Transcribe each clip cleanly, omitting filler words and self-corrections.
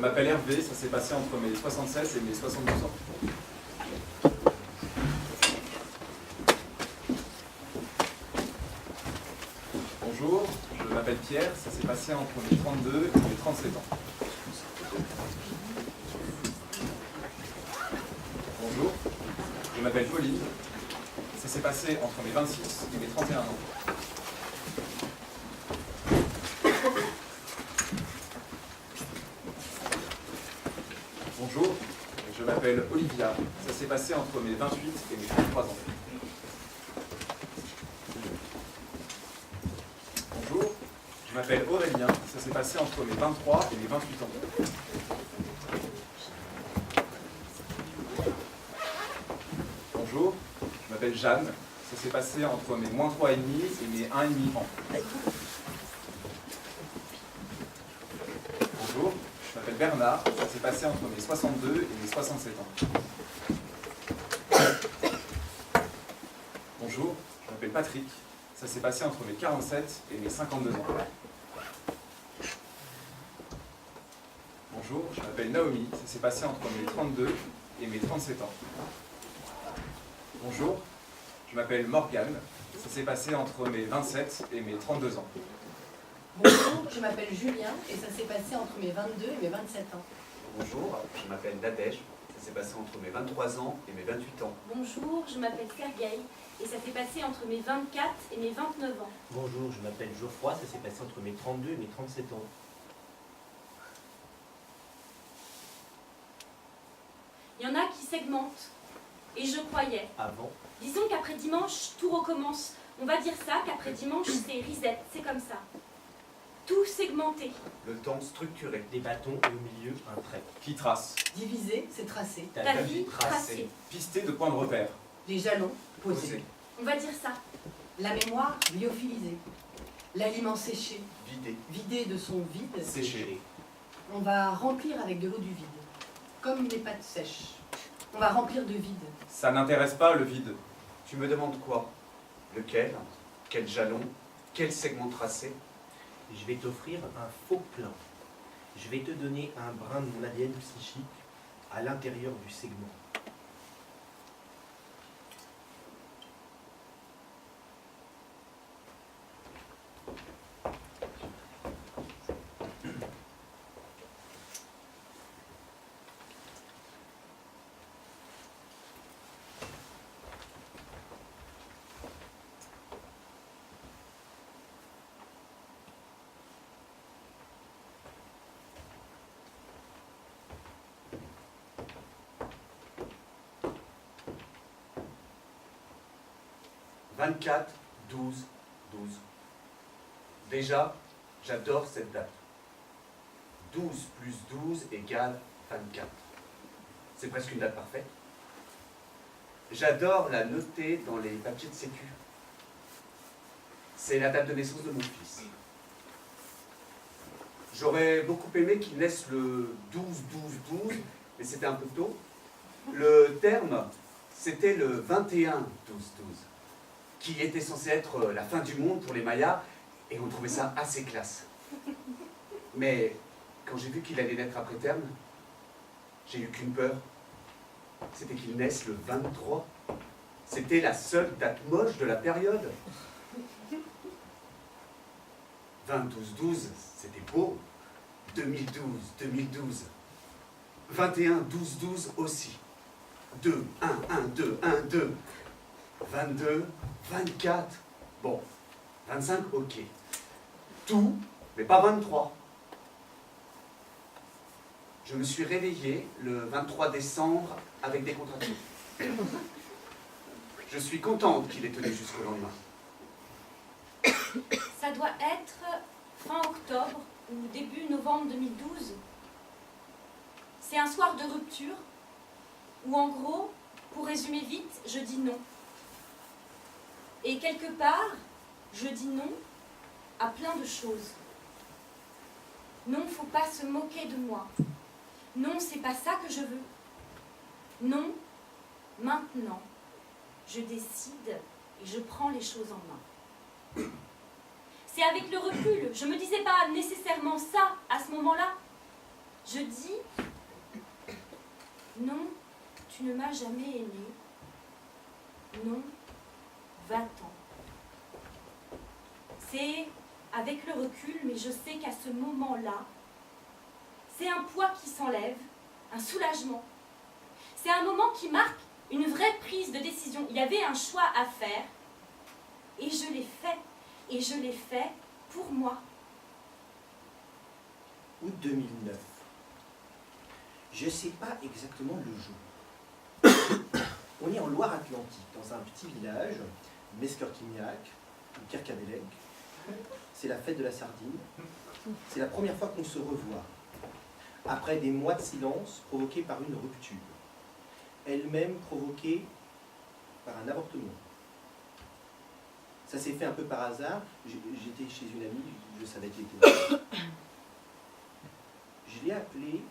m'appelle Hervé, ça s'est passé entre mes 76 et mes 72 ans. Bonjour, je m'appelle Pierre, ça s'est passé entre mes 32 et mes 37 ans. Bonjour, je m'appelle Pauline, ça s'est passé entre mes 26 et mes 31 ans. Bonjour, je m'appelle Olivia, ça s'est passé entre mes 28 et mes 33 ans. Bonjour, je m'appelle Aurélien, ça s'est passé entre mes 23 et mes 28 ans. Bonjour, je m'appelle Jeanne, ça s'est passé entre mes -3,5 et mes 1,5 ans. Bonjour, je m'appelle Bernard, ça s'est passé entre mes 62 et mes 67 ans. Bonjour, je m'appelle Patrick, ça s'est passé entre mes 47 et mes 52 ans. Bonjour, je m'appelle Naomi, ça s'est passé entre mes 32 et mes 37 ans. Bonjour, je m'appelle Morgane, ça s'est passé entre mes 27 et mes 32 ans. Bonjour, je m'appelle Julien et ça s'est passé entre mes 22 et mes 27 ans. Bonjour, je m'appelle Nadège, ça s'est passé entre mes 23 ans et mes 28 ans. Bonjour, je m'appelle Sergueï et ça s'est passé entre mes 24 et mes 29 ans. Bonjour, je m'appelle Geoffroy, ça s'est passé entre mes 32 et mes 37 ans. Il y en a qui segmentent. Et je croyais. Avant. Disons qu'après dimanche, tout recommence. On va dire ça, qu'après dimanche, c'est reset, c'est comme ça. Tout segmenté. Le temps structuré. Des bâtons et au milieu, un trait. Qui trace. Diviser, c'est tracer. Ta vie tracée. Pisté de points de repère. Les jalons, posés. Posé. On va dire ça. La mémoire, lyophilisée. L'aliment séché. Vidé. Vidé de son vide. Séché. On va remplir avec de l'eau du vide. Comme les pâtes sèches. On va remplir de vide. Ça n'intéresse pas le vide. Tu me demandes quoi? Lequel? Quel jalon? Quel segment tracé? Je vais t'offrir un faux plein. Je vais te donner un brin de mon ADN psychique à l'intérieur du segment. « 24, 12, 12. Déjà, j'adore cette date. 12 plus 12 égale 24. C'est presque une date parfaite. J'adore la noter dans les papiers de sécu. C'est la date de naissance de mon fils. J'aurais beaucoup aimé qu'il naisse le 12, 12, 12, mais c'était un peu tôt. Le terme, c'était le 21, 12, 12, qui était censé être la fin du monde pour les Mayas, et on trouvait ça assez classe. Mais quand j'ai vu qu'il allait naître après terme, j'ai eu qu'une peur. C'était qu'il naisse le 23. C'était la seule date moche de la période. 20, 12, 12, c'était beau. 2012, 2012. 21, 12, 12 aussi. 2, 1, 1, 2, 1, 2. 22, 24. Bon, 25, ok. Tout, mais pas 23. Je me suis réveillé le 23 décembre avec des contractions. Je suis contente qu'il ait tenu jusqu'au lendemain. Ça doit être fin octobre ou début novembre 2012. C'est un soir de rupture où, en gros, pour résumer vite, je dis non. Et quelque part, je dis non à plein de choses. Non, faut pas se moquer de moi. Non, c'est pas ça que je veux. Non, maintenant, je décide et je prends les choses en main. C'est avec le recul, je me disais pas nécessairement ça à ce moment-là. Je dis, non, tu ne m'as jamais aimé. Non, va-t'en. C'est avec le recul, mais je sais qu'à ce moment-là, c'est un poids qui s'enlève, un soulagement. C'est un moment qui marque une vraie prise de décision. Il y avait un choix à faire, et je l'ai fait. Et je l'ai fait pour moi. Août 2009. Je ne sais pas exactement le jour. On est en Loire-Atlantique, dans un petit village, Mesquerquignac, ou Kerkabelec. C'est la fête de la sardine. C'est la première fois qu'on se revoit. Après des mois de silence provoqués par une rupture. Elle-même provoquée par un avortement. Ça s'est fait un peu par hasard. J'étais chez une amie, je savais qu'elle était là. Je l'ai appelée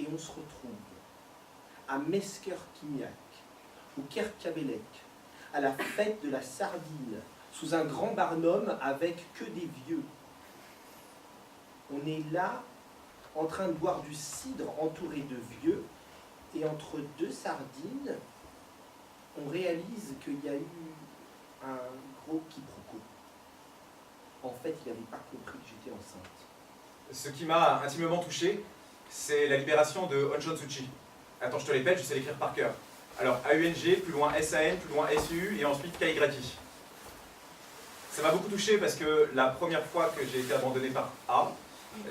et on se retrouve à Mesquerquignac ou Kerkabelec, à la fête de la sardine, sous un grand barnum avec que des vieux. On est là, en train de boire du cidre entouré de vieux, et entre deux sardines, on réalise qu'il y a eu un gros quiproquo. En fait, il n'avait pas compris que j'étais enceinte. Ce qui m'a intimement touché, c'est la libération de Aung San Suu Kyi. Attends, je te répète, je sais l'écrire par cœur. Alors, AUNG, plus loin SAN, plus loin SU, et ensuite KY. Ça m'a beaucoup touché parce que la première fois que j'ai été abandonné par A,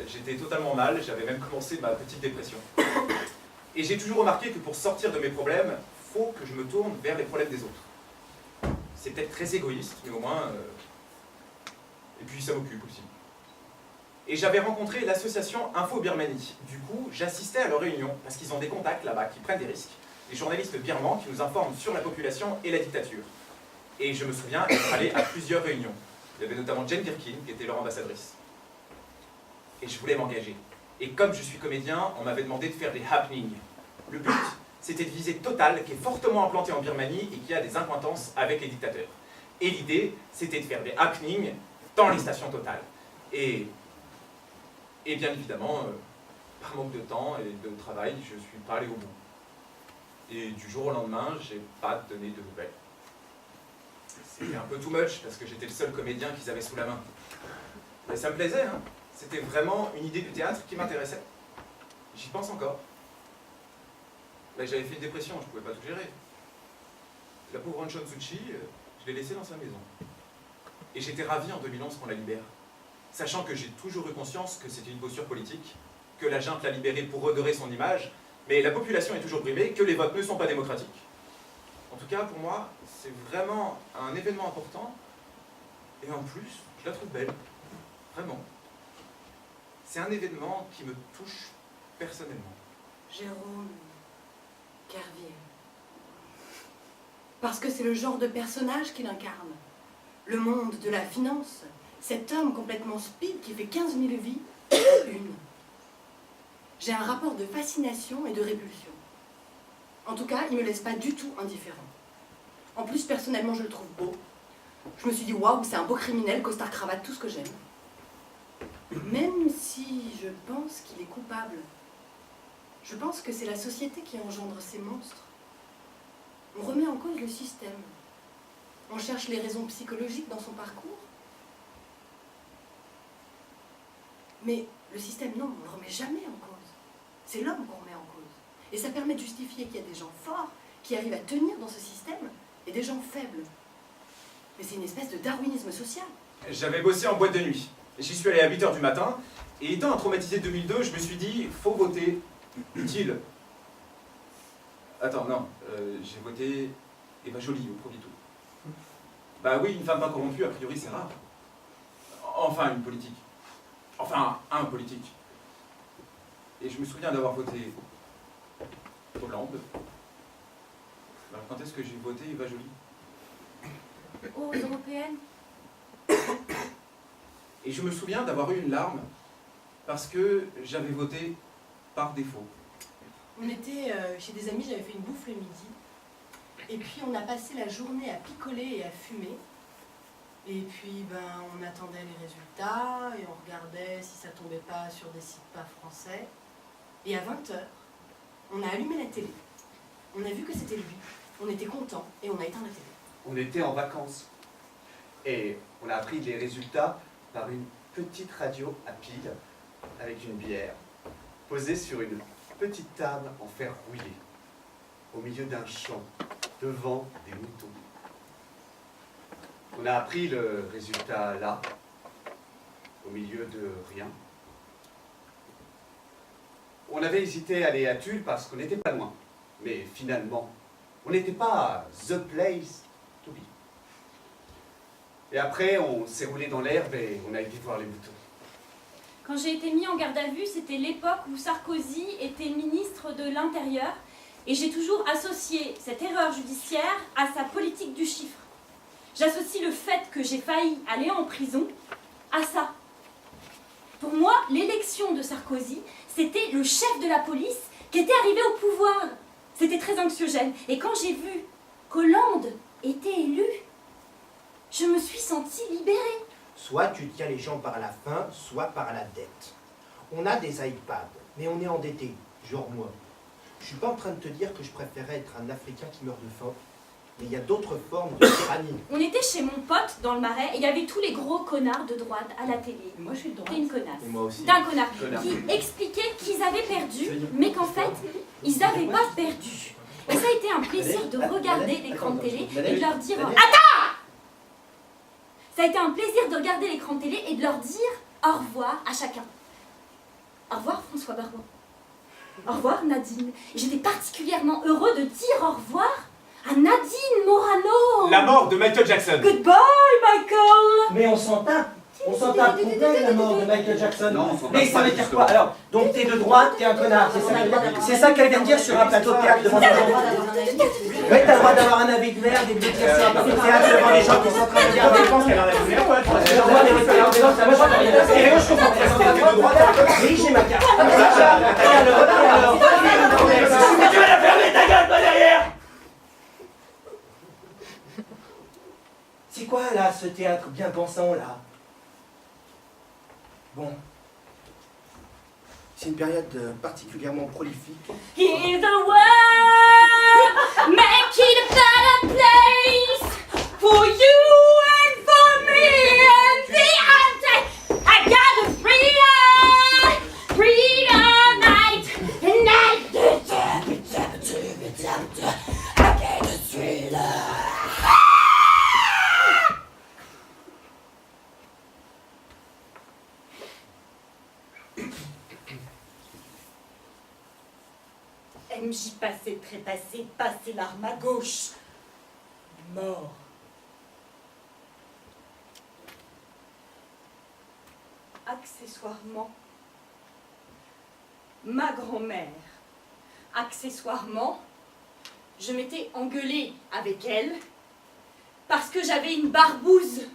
j'étais totalement mal, j'avais même commencé ma petite dépression. Et j'ai toujours remarqué que pour sortir de mes problèmes, il faut que je me tourne vers les problèmes des autres. C'est peut-être très égoïste, mais au moins... Et puis ça m'occupe aussi. Et j'avais rencontré l'association Info Birmanie. Du coup, j'assistais à leurs réunions, parce qu'ils ont des contacts là-bas qui prennent des risques. Des journalistes birmans qui nous informent sur la population et la dictature. Et je me souviens être allé à plusieurs réunions. Il y avait notamment Jane Birkin, qui était leur ambassadrice. Et je voulais m'engager. Et comme je suis comédien, on m'avait demandé de faire des happenings. Le but, c'était de viser Total, qui est fortement implanté en Birmanie et qui a des accointances avec les dictateurs. Et l'idée, c'était de faire des happenings dans les stations Total. Et bien évidemment, par manque de temps et de travail, je ne suis pas allé au bout. Et du jour au lendemain, j'ai pas donné de nouvelles. C'était un peu too much, parce que j'étais le seul comédien qu'ils avaient sous la main. Mais ça me plaisait, hein. C'était vraiment une idée du théâtre qui m'intéressait. J'y pense encore. Mais j'avais fait une dépression, je ne pouvais pas tout gérer. La pauvre Aung San Suu Kyi, je l'ai laissée dans sa maison. Et j'étais ravi en 2011 qu'on la libère. Sachant que j'ai toujours eu conscience que c'était une posture politique, que la junte l'a libérée pour redorer son image, mais la population est toujours brimée, que les votes ne sont pas démocratiques. En tout cas, pour moi, c'est vraiment un événement important, et en plus, je la trouve belle. Vraiment. C'est un événement qui me touche personnellement. Jérôme Kerviel. Parce que c'est le genre de personnage qu'il incarne. Le monde de la finance, cet homme complètement speed qui fait 15 000 vies, une. J'ai un rapport de fascination et de répulsion. En tout cas, il ne me laisse pas du tout indifférent. En plus, personnellement, je le trouve beau. Je me suis dit, waouh, c'est un beau criminel, costard cravate, tout ce que j'aime. Même si je pense qu'il est coupable, je pense que c'est la société qui engendre ces monstres. On remet en cause le système. On cherche les raisons psychologiques dans son parcours. Mais le système, non, on ne le remet jamais en cause. C'est l'homme qu'on remet en cause. Et ça permet de justifier qu'il y a des gens forts qui arrivent à tenir dans ce système et des gens faibles. Mais c'est une espèce de darwinisme social. J'avais bossé en boîte de nuit. J'y suis allé à 8h du matin, et étant un traumatisé de 2002, je me suis dit, faut voter. Utile. Attends, non, j'ai voté Eva Joly au premier tour. Bah oui, une femme pas corrompue, a priori, c'est rare. Enfin, une politique. Enfin, un politique. Et je me souviens d'avoir voté Hollande. Alors quand est-ce que j'ai voté Eva Joly? Aux européennes. Et je me souviens d'avoir eu une larme parce que j'avais voté par défaut. On était chez des amis, j'avais fait une bouffe le midi. Et puis on a passé la journée à picoler et à fumer. Et puis, on attendait les résultats et on regardait si ça tombait pas sur des sites pas français. Et à 20h, on a allumé la télé. On a vu que c'était lui. On était contents et on a éteint la télé. On était en vacances. Et on a appris les résultats par une petite radio à pile, avec une bière, posée sur une petite table en fer rouillé, au milieu d'un champ, devant des moutons. On a appris le résultat là, au milieu de rien. On avait hésité à aller à Tulle parce qu'on n'était pas loin. Mais finalement, on n'était pas the place to be. Et après, on s'est roulé dans l'herbe et on a été voir les moutons. Quand j'ai été mis en garde à vue, c'était l'époque où Sarkozy était ministre de l'Intérieur et j'ai toujours associé cette erreur judiciaire à sa politique du chiffre. J'associe le fait que j'ai failli aller en prison à ça. Pour moi, l'élection de Sarkozy, c'était le chef de la police qui était arrivé au pouvoir. C'était très anxiogène. Et quand j'ai vu qu'Hollande était élu, je me suis sentie libérée. Soit tu tiens les gens par la faim, soit par la dette. On a des iPads, mais on est endetté, genre moi. Je suis pas en train de te dire que je préférais être un Africain qui meurt de faim, mais il y a d'autres formes de tyrannie. On était chez mon pote dans le Marais et il y avait tous les gros connards de droite à la télé. Moi, je suis de droite. T'es une connasse. Et moi aussi. T'es un connard. Connard. Qui expliquait qu'ils avaient perdu, mais qu'en fait, ils n'avaient pas perdu. Et ça a été un plaisir de regarder l'écran de télé et de leur dire... Attends! Ça a été un plaisir de regarder l'écran de télé et de leur dire au revoir à chacun. Au revoir François Bayrou. Au revoir Nadine. Et j'étais particulièrement heureux de dire au revoir à Nadine Morano. La mort de Michael Jackson. Goodbye Michael. Mais on s'en tape complet la mort de Michael Jackson. Non, on s'en Mais tape ça pas veut du dire tout. quoi alors? Donc t'es de droite, t'es un connard, c'est ça qu'elle vient de dire. C'est ça qu'elle vient de dire sur un plateau de théâtre devant les gens. Oui, t'as le droit d'avoir un avis de merde et de dire ça un plateau de théâtre devant les gens qui sont en train de regarder. Je pense qu'elle en a vu merde, ouais. Oui, j'ai ma carte. Alors. Tu vas la fermer ta gueule, pas derrière. C'est quoi là, ce théâtre bien pensant là? Bon. C'est une période particulièrement prolifique. Hear the world, make it a better place for you and for me and the outside. I got a freedom night, and night. I get a thriller. MJ passé, trépassé, passé l'arme à gauche. Mort. Accessoirement, ma grand-mère. Accessoirement, je m'étais engueulée avec elle parce que j'avais une barbouze.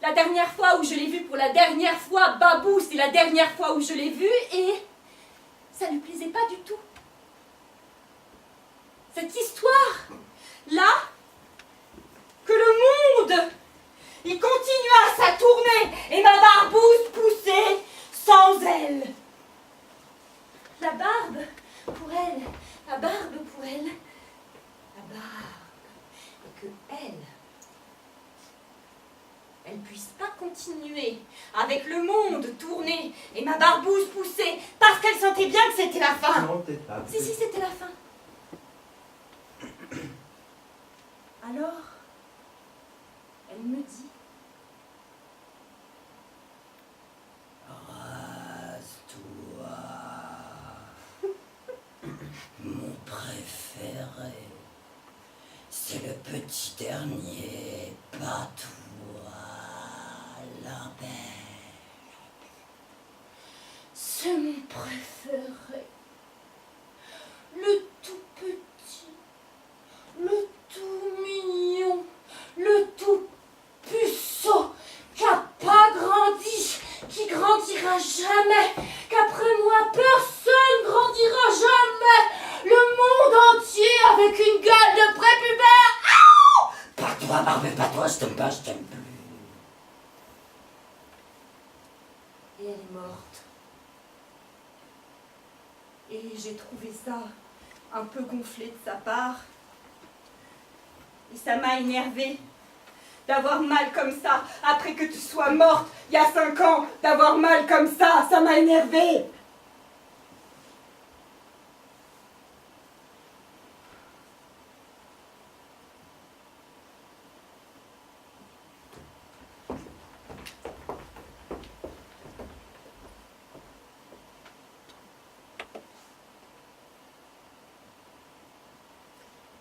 La dernière fois où je l'ai vue pour la dernière fois, Babou, c'est la dernière fois où je l'ai vue et ça lui plaisait pas du tout. Cette histoire-là, que le monde, il continua sa tournée et ma barbouze poussait sans elle. La barbe pour elle, la barbe pour elle, la barbe, et que elle puisse pas continuer avec le monde tourner et ma barbouze pousser parce qu'elle sentait bien que c'était la fin. Non, peut-être pas. Si, c'était la fin. Alors, elle me dit... Rase-toi. Mon préféré. C'est le petit dernier. Pas toi, l'impère. C'est mon préféré. Le tout petit, le tout mignon, le tout puceau, qui n'a pas grandi, qui grandira jamais, qu'après moi personne grandira jamais, le monde entier avec une gueule de prépubère. Pas toi, barbe, pas toi, je te pas, je t'aime plus. Et elle est morte. Et j'ai trouvé ça un peu gonflé de sa part. Et ça m'a énervée d'avoir mal comme ça, après que tu sois morte il y a 5 ans, d'avoir mal comme ça m'a énervée.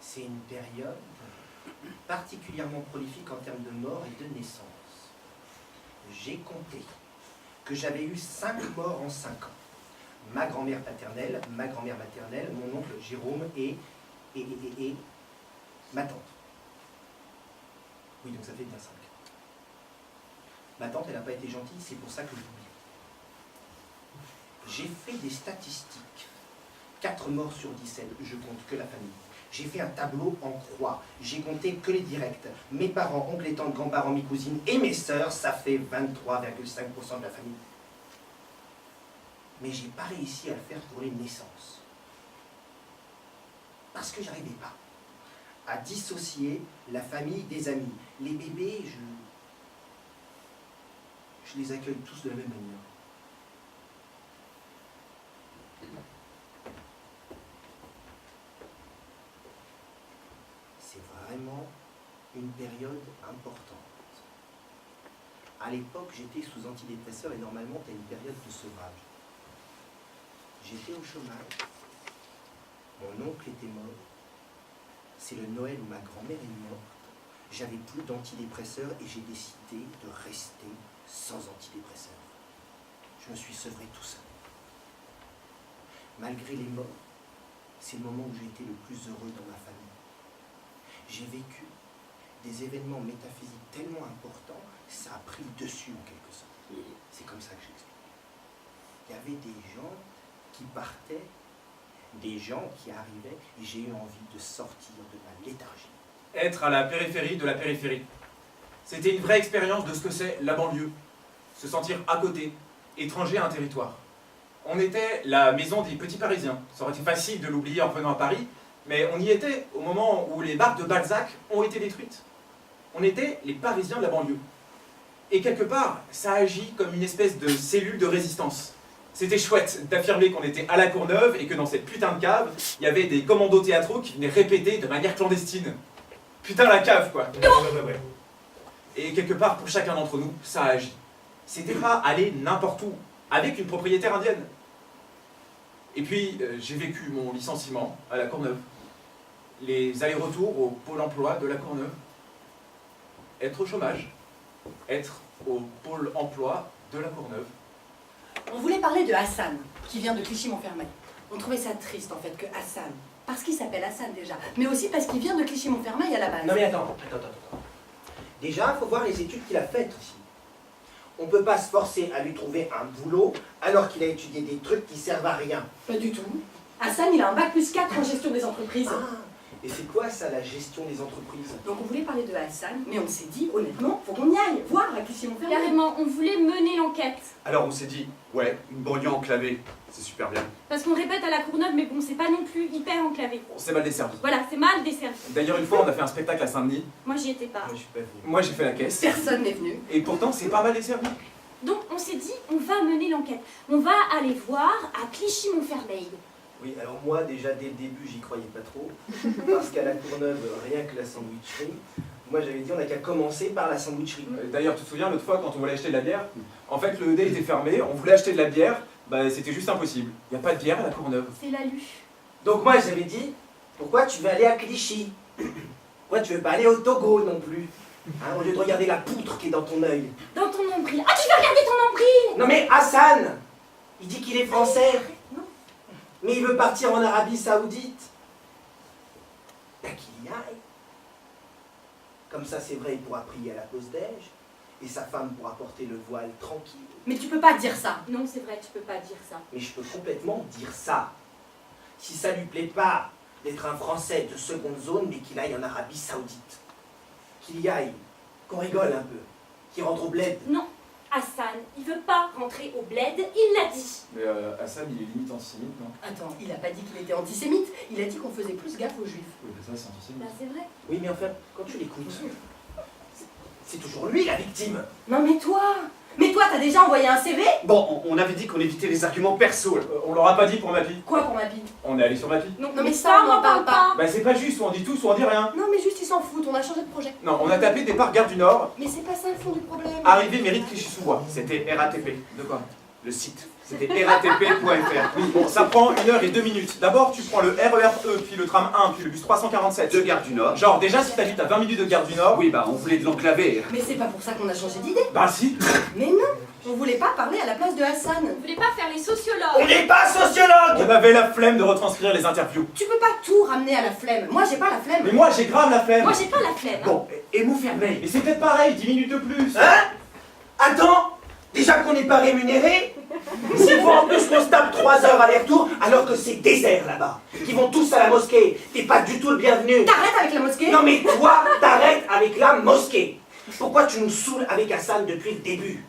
C'est une période particulièrement prolifique en termes de mort et de naissance. J'ai compté que j'avais eu 5 morts en 5 ans. Ma grand-mère paternelle, ma grand-mère maternelle, mon oncle Jérôme et ma tante. Oui, donc ça fait bien 5. Ma tante, elle n'a pas été gentille, c'est pour ça que je l'oublie. J'ai fait des statistiques. 4 morts sur 17, je compte que la famille. J'ai fait un tableau en croix. J'ai compté que les directs. Mes parents, oncles et tantes, grands-parents, mes cousines et mes sœurs, ça fait 23,5% de la famille. Mais j'ai pas réussi à le faire pour les naissances. Parce que j'arrivais pas à dissocier la famille des amis. Les bébés, je les accueille tous de la même manière. C'est vraiment une période importante. À l'époque, j'étais sous antidépresseurs et normalement, tu as une période de sevrage. J'étais au chômage. Mon oncle était mort. C'est le Noël où ma grand-mère est morte. J'avais plus d'antidépresseurs et j'ai décidé de rester sans antidépresseurs. Je me suis sevré tout seul. Malgré les morts, c'est le moment où j'ai été le plus heureux dans ma famille. J'ai vécu des événements métaphysiques tellement importants, ça a pris le dessus en quelque sorte. C'est comme ça que j'explique. Il y avait des gens qui partaient, des gens qui arrivaient, et j'ai eu envie de sortir de ma léthargie. Être à la périphérie de la périphérie. C'était une vraie expérience de ce que c'est la banlieue. Se sentir à côté, étranger à un territoire. On était la maison des petits Parisiens. Ça aurait été facile de l'oublier en venant à Paris, mais on y était au moment où les barques de Balzac ont été détruites. On était les Parisiens de la banlieue. Et quelque part, ça agit comme une espèce de cellule de résistance. C'était chouette d'affirmer qu'on était à la Courneuve et que dans cette putain de cave, il y avait des commandos théâtraux qui venaient répéter de manière clandestine. Putain la cave, quoi. Ouais. Et quelque part, pour chacun d'entre nous, ça agit. C'était pas aller n'importe où, avec une propriétaire indienne. Et puis, j'ai vécu mon licenciement à la Courneuve. Les allers-retours au pôle emploi de la Courneuve. Être au chômage. Être au pôle emploi de la Courneuve. On voulait parler de Hassan, qui vient de Clichy-Montfermeil. On trouvait ça triste, en fait, que Hassan, parce qu'il s'appelle Hassan déjà, mais aussi parce qu'il vient de Clichy-Montfermeil à la base. Non mais attends. Déjà, il faut voir les études qu'il a faites aussi. On ne peut pas se forcer à lui trouver un boulot alors qu'il a étudié des trucs qui servent à rien. Pas du tout. Hassan, il a un bac plus 4 en gestion des entreprises. Ah, et c'est quoi ça, la gestion des entreprises? Donc on voulait parler de Hassan, mais on s'est dit, honnêtement, faut qu'on y aille, voir à Clichy-Montfermeil. Carrément, on voulait mener l'enquête. Alors on s'est dit, ouais, une banlieue enclavée, c'est super bien. Parce qu'on répète à la Courneuve, mais bon, c'est pas non plus hyper enclavé. On s'est mal desservi. Voilà, c'est mal desservi. D'ailleurs, une fois, on a fait un spectacle à Saint-Denis. Moi, j'y étais pas. Moi, je suis pas venu. Moi, j'ai fait la caisse. Personne n'est venu. Et pourtant, c'est pas mal desservi. Donc, on s'est dit, on va mener l'enquête. On va aller voir à Clichy-Montfermeil. Oui, alors moi, déjà, dès le début, j'y croyais pas trop. Parce qu'à la Courneuve, rien que la sandwicherie. Moi, j'avais dit, on n'a qu'à commencer par la sandwicherie. D'ailleurs, tu te souviens, l'autre fois, quand on voulait acheter de la bière, en fait, le dé était fermé, on voulait acheter de la bière, bah, c'était juste impossible. Il n'y a pas de bière à la Courneuve. C'est la Lu. Donc moi, j'avais dit, pourquoi tu veux aller à Clichy? Pourquoi tu veux pas aller au Togo non plus? Hein, au lieu de regarder la poutre qui est dans ton œil. Dans ton nombril. Ah, tu vas regarder ton nombril! Non mais Hassan, il dit qu'il est français, Non. mais il veut partir en Arabie Saoudite. Ben qu'il y aille. Comme ça, c'est vrai, il pourra prier à la pause déj, et sa femme pourra porter le voile tranquille. Mais tu peux pas dire ça. Non, c'est vrai, tu peux pas dire ça. Mais je peux complètement dire ça. Si ça lui plaît pas d'être un Français de seconde zone, mais qu'il aille en Arabie Saoudite. Qu'il y aille Qu'on rigole un peu. Qu'il rentre au bled. Non, Hassan, il veut pas rentrer au bled, il l'a dit. Mais Hassan, il est limite antisémite, non? Attends, il a pas dit qu'il était antisémite, il a dit qu'on faisait plus gaffe aux juifs. Oui, mais ça, c'est antisémite. Bah c'est vrai. Oui, mais enfin, quand tu l'écoutes, c'est toujours lui la victime. Non mais toi, t'as déjà envoyé un CV? Bon, on avait dit qu'on évitait les arguments perso. Là. On l'aura pas dit pour Mappy. Quoi pour ma vie? On est allé sur Mappy. Non mais ça, on n'en parle pas. Bah c'est pas juste, soit on dit tout, soit on dit rien. Non mais juste ils s'en foutent, on a changé de projet. Non, on a tapé départ Gare du Nord, Mais c'est pas ça le fond du problème. arrivée mairie de Clichy-sous-Bois. C'était RATP, De quoi? le site. C'était ratp.fr. Oui, bon, ça prend 1 heure et 2 minutes. D'abord, tu prends le RER-E, puis le tram 1, puis le bus 347. De Gare du Nord. Genre, déjà, si t'habites à 20 minutes de Gare du Nord... Oui, bah on voulait de l'enclaver. Mais c'est pas pour ça qu'on a changé d'idée. Bah si. Mais non, on voulait pas parler à la place de Hassan. Vous voulez pas faire les On sociologues? n'est pas sociologue. On avait la flemme de retranscrire les interviews. Tu peux pas tout ramener à la flemme. Moi j'ai pas la flemme. Mais moi, j'ai grave la flemme. Moi j'ai pas la flemme. Bon, et Montfermeil. Mais c'est peut-être pareil, 10 minutes de plus. Hein? Attends, déjà qu'on n'est pas rémunéré, s'il faut en plus qu'on se tape 3 heures aller-retour, alors que c'est désert là-bas, qui vont tous à la mosquée, t'es pas du tout le bienvenu. T'arrêtes avec la mosquée. Non mais toi, t'arrêtes avec la mosquée. Pourquoi tu nous saoules avec Hassan depuis le début?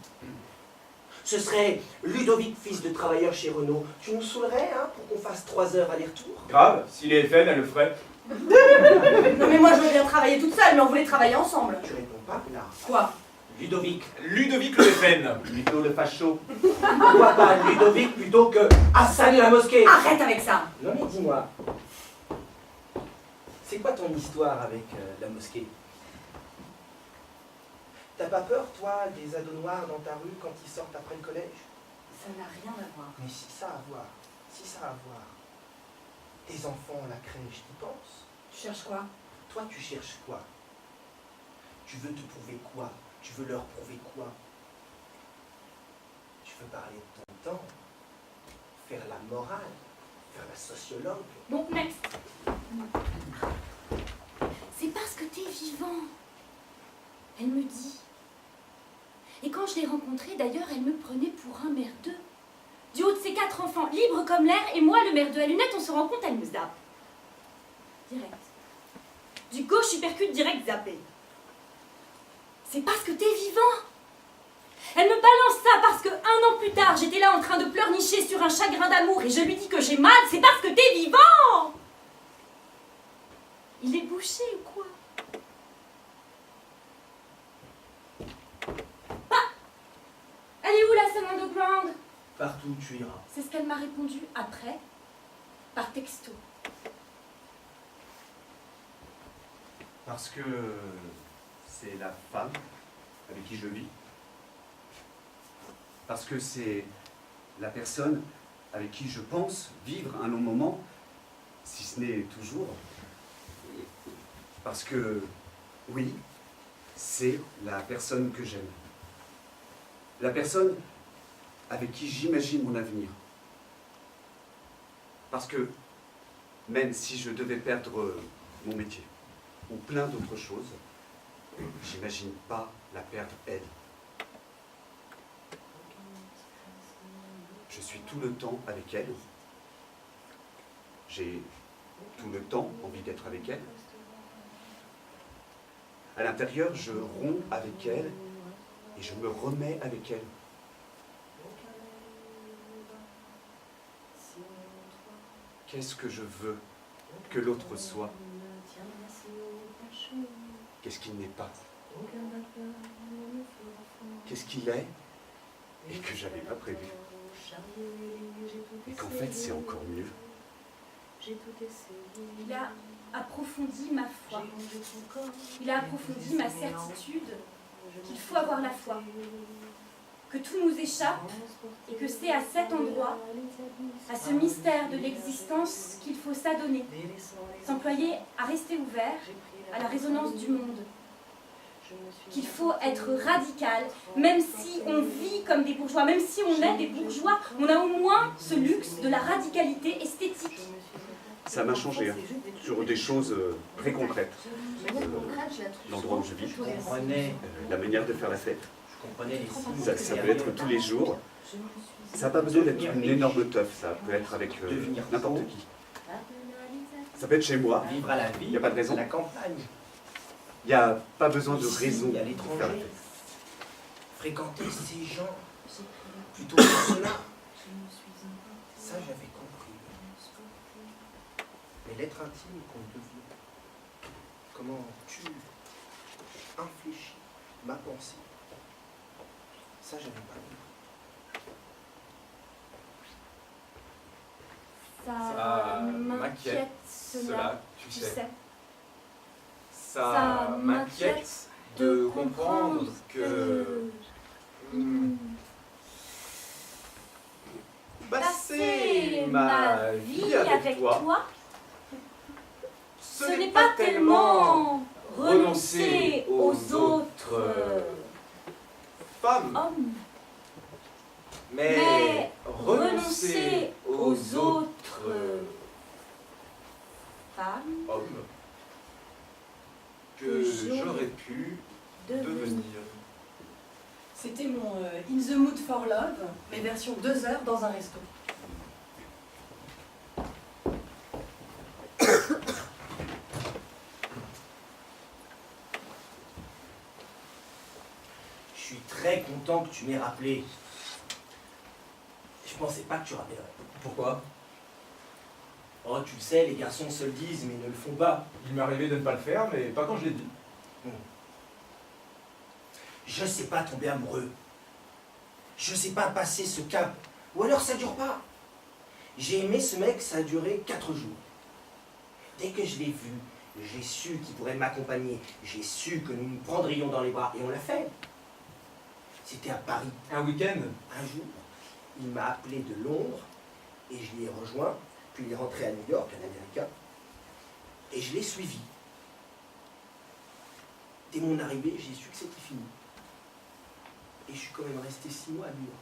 Ce serait Ludovic, fils de travailleur chez Renault. Tu nous saoulerais, hein, pour qu'on fasse 3 heures aller-retour? Grave, si les FN, elle le ferait. Non mais moi je veux bien travailler toute seule, mais on voulait travailler ensemble. Tu réponds pas, là. Quoi? Ludovic, Ludovic le FN. Plutôt le facho. pourquoi pas Ludovic plutôt que Hassan et la mosquée? Arrête avec ça. Non mais dis-moi, c'est quoi ton histoire avec la mosquée? T'as pas peur, toi, des ados noirs dans ta rue quand ils sortent après le collège? Ça n'a rien à voir. Mais si ça a à voir, si ça a à voir. Tes enfants à la crèche, t'y penses? Tu cherches quoi? Toi, tu cherches quoi? Tu veux te prouver quoi? Tu veux leur prouver quoi? Tu veux parler de ton temps? Faire la morale? Faire la sociologue? Bon, next. C'est parce que t'es vivant. Elle me dit. Et quand je l'ai rencontrée, d'ailleurs, elle me prenait pour un merdeux. Du haut de ses 4 enfants, libre comme l'air, et moi, le merdeux à lunettes, on se rend compte, elle me zappe. Direct. Du gauche, hypercute, direct, zappé. C'est parce que t'es vivant. Elle me balance ça parce que 1 an plus tard, j'étais là en train de pleurnicher sur un chagrin d'amour et je lui dis que j'ai mal, c'est parce que t'es vivant. Il est bouché ou quoi? Elle est où la scène underground? Partout où tu iras. C'est ce qu'elle m'a répondu après, par texto. Parce que c'est la femme avec qui je vis. Parce que c'est la personne avec qui je pense vivre un long moment, si ce n'est toujours. Parce que, oui, c'est la personne que j'aime. La personne avec qui j'imagine mon avenir. Parce que, même si je devais perdre mon métier, ou plein d'autres choses, j'imagine pas la perdre elle. Je suis tout le temps avec elle. J'ai tout le temps envie d'être avec elle. À l'intérieur, je romps avec elle et je me remets avec elle. Qu'est-ce que je veux que l'autre soit? Qu'est-ce qu'il n'est pas? Qu'est-ce qu'il est et que j'avais pas prévu? Et qu'en fait, c'est encore mieux. Il a approfondi ma foi. Il a approfondi ma certitude qu'il faut avoir la foi. Que tout nous échappe et que c'est à cet endroit, à ce mystère de l'existence qu'il faut s'adonner. S'employer à rester ouvert à la résonance du monde. Qu'il faut être radical, même si on vit comme des bourgeois, même si on est des bourgeois, on a au moins ce luxe de la radicalité esthétique. Ça m'a changé, hein, sur des choses très concrètes. L'endroit où je vis, la manière de faire la fête. Ça peut être tous les jours. Ça n'a pas besoin d'être une énorme teuf, ça peut être avec n'importe qui. Ça peut être chez moi, Vivre à la il ville, n'y a pas de raison. à la campagne. Il n'y a pas besoin de Ici, raison à pour faire la l'étranger, fête. fréquenter ces gens plutôt que cela, ça j'avais compris. Mais l'être intime qu'on devient, comment tu infléchis ma pensée, ça j'avais pas compris. Ça m'inquiète cela, tu tu sais. Ça m'inquiète de comprendre que passer ma vie avec toi, ce n'est pas tellement renoncer aux autres femmes, hommes, mais renoncer aux autres femmes hommes que que j'aurais pu devenir. C'était mon In the Mood for Love, mais version 2 heures dans un resto. Je suis très content que tu m'aies rappelé. Je pensais pas que tu rappellerais. Pourquoi? Oh, tu le sais, les garçons se le disent, mais ne le font pas. Il m'est arrivé de ne pas le faire, mais pas quand je l'ai dit. Je sais pas tomber amoureux. Je sais pas passer ce cap. Ou alors ça dure pas. J'ai aimé ce mec, ça a duré 4 jours. Dès que je l'ai vu, j'ai su qu'il pourrait m'accompagner. J'ai su que nous nous prendrions dans les bras. Et on l'a fait. C'était à Paris. Un week-end? Un jour, il m'a appelé de Londres et je l'y ai rejoint. Puis il est rentré à New York, un Américain. Et je l'ai suivi. Dès mon arrivée, j'ai su que c'était fini. Et je suis quand même resté 6 mois à New York.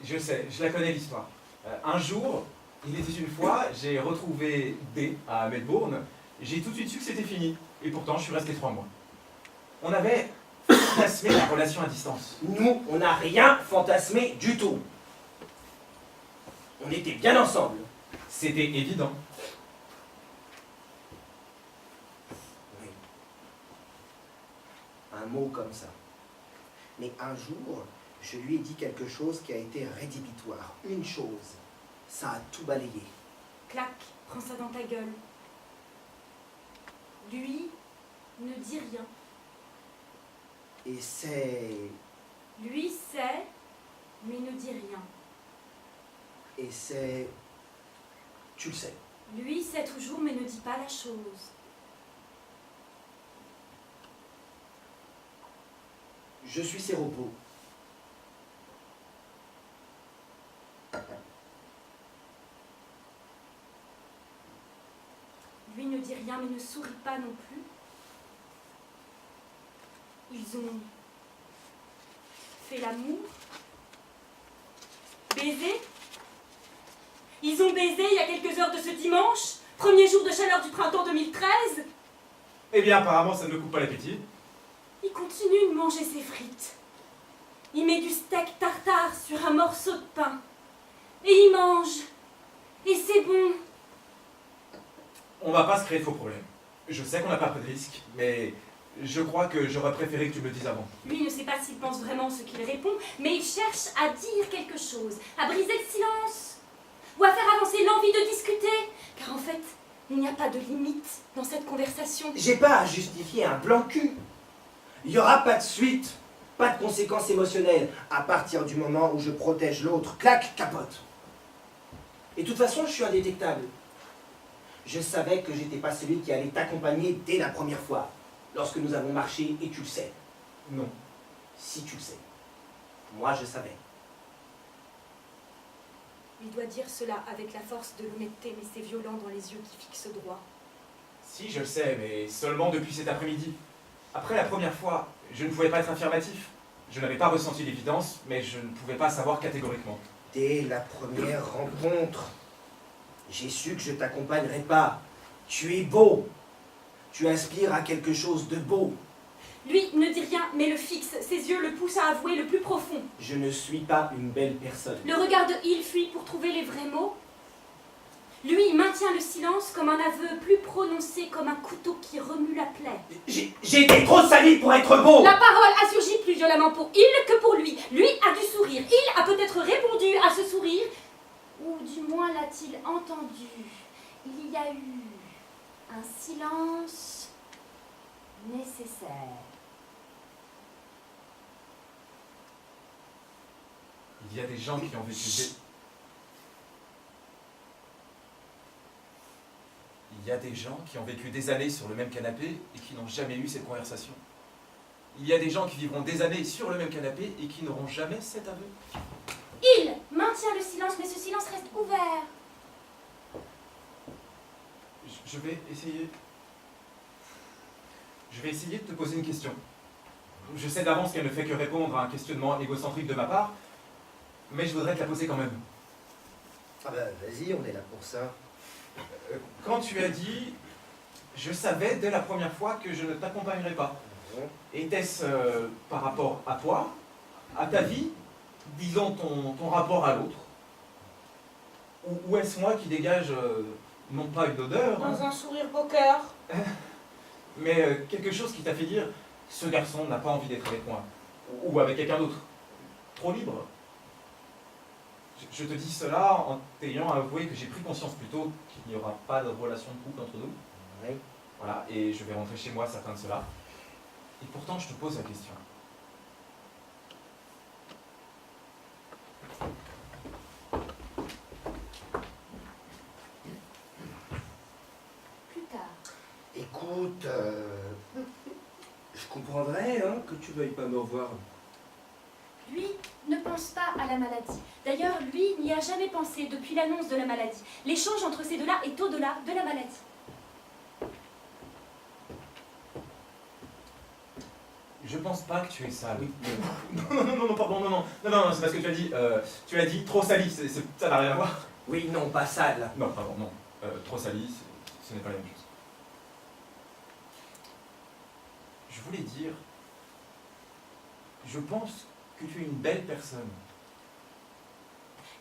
Je sais, je la connais l'histoire. Un jour, il était une fois, j'ai retrouvé D à Melbourne. J'ai tout de suite su que c'était fini. Et pourtant, je suis resté 3 mois. On avait fantasmé la relation à distance. Nous, on n'a rien fantasmé du tout. On était bien ensemble. C'était évident. Oui. Un mot comme ça. Mais un jour, je lui ai dit quelque chose qui a été rédhibitoire. Une chose. Ça a tout balayé. Clac, prends ça dans ta gueule. Lui ne dit rien. Et c'est... Lui sait, mais ne dit rien. Et c'est... Tu le sais. Lui sait toujours, mais ne dit pas la chose. Je suis ses repos. Lui ne dit rien, mais ne sourit pas non plus. Ils ont fait l'amour, baisé. Ils ont baisé il y a quelques heures de ce dimanche, premier jour de chaleur du printemps 2013. Eh bien, apparemment, ça ne me coupe pas l'appétit. Il continue de manger ses frites. Il met du steak tartare sur un morceau de pain. Et il mange. Et c'est bon. On va pas se créer de faux problèmes. Je sais qu'on n'a pas pris de risque, mais je crois que j'aurais préféré que tu me le dises avant. Lui ne sait pas s'il pense vraiment ce qu'il répond, mais il cherche à dire quelque chose, à briser le silence, ou à faire avancer l'envie de discuter. Car en fait, il n'y a pas de limite dans cette conversation. J'ai pas à justifier un plan cul. Il n'y aura pas de suite, pas de conséquences émotionnelles à partir du moment où je protège l'autre. Clac, capote. Et de toute façon, je suis indétectable. Je savais que j'étais pas celui qui allait t'accompagner dès la première fois, lorsque nous avons marché, et tu le sais. Non. Si tu le sais. Moi, je savais. Il doit dire cela avec la force de l'honnêteté, mais c'est violent dans les yeux qui fixent droit. Si, je le sais, mais seulement depuis cet après-midi. Après la première fois, je ne pouvais pas être affirmatif. Je n'avais pas ressenti l'évidence, mais je ne pouvais pas savoir catégoriquement. Dès la première rencontre, j'ai su que je t'accompagnerais pas. Tu es beau. Tu aspires à quelque chose de beau. Lui ne dit rien, mais le fixe. Ses yeux le poussent à avouer le plus profond. Je ne suis pas une belle personne. Le regarde-il fuit pour trouver les vrais mots? Lui, il maintient le silence comme un aveu plus prononcé, comme un couteau qui remue la plaie. J'ai été trop sali pour être beau. La parole a surgi plus violemment pour il que pour lui. Lui a dû sourire. Il a peut-être répondu à ce sourire. Ou du moins l'a-t-il entendu. Il y a eu un silence nécessaire. Il y a des gens qui ont vécu des années sur le même canapé et qui n'ont jamais eu cette conversation. Il y a des gens qui vivront des années sur le même canapé et qui n'auront jamais cet aveu. Il maintient le silence, mais ce silence reste ouvert. Je vais essayer de te poser une question. Je sais d'avance qu'elle ne fait que répondre à un questionnement égocentrique de ma part, mais je voudrais te la poser quand même. Ah bah vas-y, on est là pour ça. Quand tu as dit « Je savais dès la première fois que je ne t'accompagnerais pas », était-ce par rapport à toi, à ta vie, disons ton rapport à l'autre, ou est-ce moi qui dégage non pas une odeur, Dans un sourire poker. mais quelque chose qui t'a fait dire « Ce garçon n'a pas envie d'être avec moi » ou avec quelqu'un d'autre, trop libre. Je te dis cela en t'ayant avoué que j'ai pris conscience plus tôt qu'il n'y aura pas de relation de couple entre nous. Oui. Voilà, et je vais rentrer chez moi certain de cela. Et pourtant, je te pose la question. Plus tard. Écoute, je comprendrais hein, que tu veuilles pas me revoir. Lui ne pense pas à la maladie. D'ailleurs, lui n'y a jamais pensé depuis l'annonce de la maladie. L'échange entre ces deux-là est au-delà de la maladie. Je pense pas que tu es sale. Oui. Non, pardon, non, c'est parce que tu as dit trop sali, ça n'a rien à voir. Oui, non, pas sale. Non, pardon, non. Trop sali, ce n'est pas la même chose. Je voulais dire, je pense que tu es une belle personne.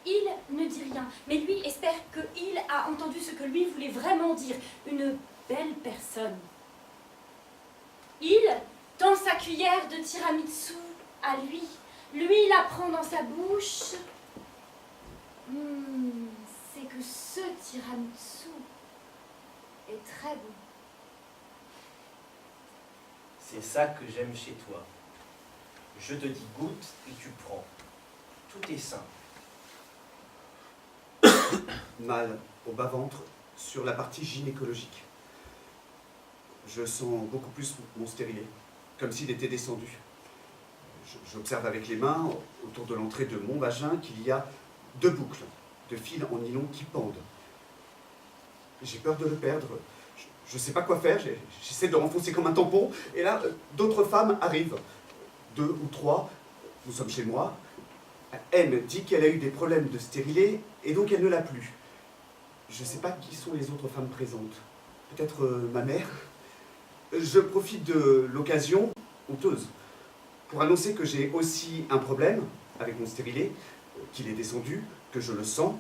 Il ne dit rien, mais lui espère qu'il a entendu ce que lui voulait vraiment dire. Une belle personne. Il tend sa cuillère de tiramisu à lui. Lui la prend dans sa bouche. C'est que ce tiramisu est très bon. C'est ça que j'aime chez toi. Je te dis goûte et tu prends. Tout est simple. Mal au bas-ventre sur la partie gynécologique. Je sens beaucoup plus mon stérilet, comme s'il était descendu. J'observe avec les mains, autour de l'entrée de mon vagin, qu'il y a 2 boucles de fils en nylon qui pendent. J'ai peur de le perdre. Je ne sais pas quoi faire, j'essaie de renfoncer comme un tampon, et là, d'autres femmes arrivent. 2 ou 3, nous sommes chez moi. M dit qu'elle a eu des problèmes de stérilet, et donc elle ne l'a plus. Je ne sais pas qui sont les autres femmes présentes. Peut-être ma mère. Je profite de l'occasion, honteuse, pour annoncer que j'ai aussi un problème avec mon stérilet, qu'il est descendu, que je le sens.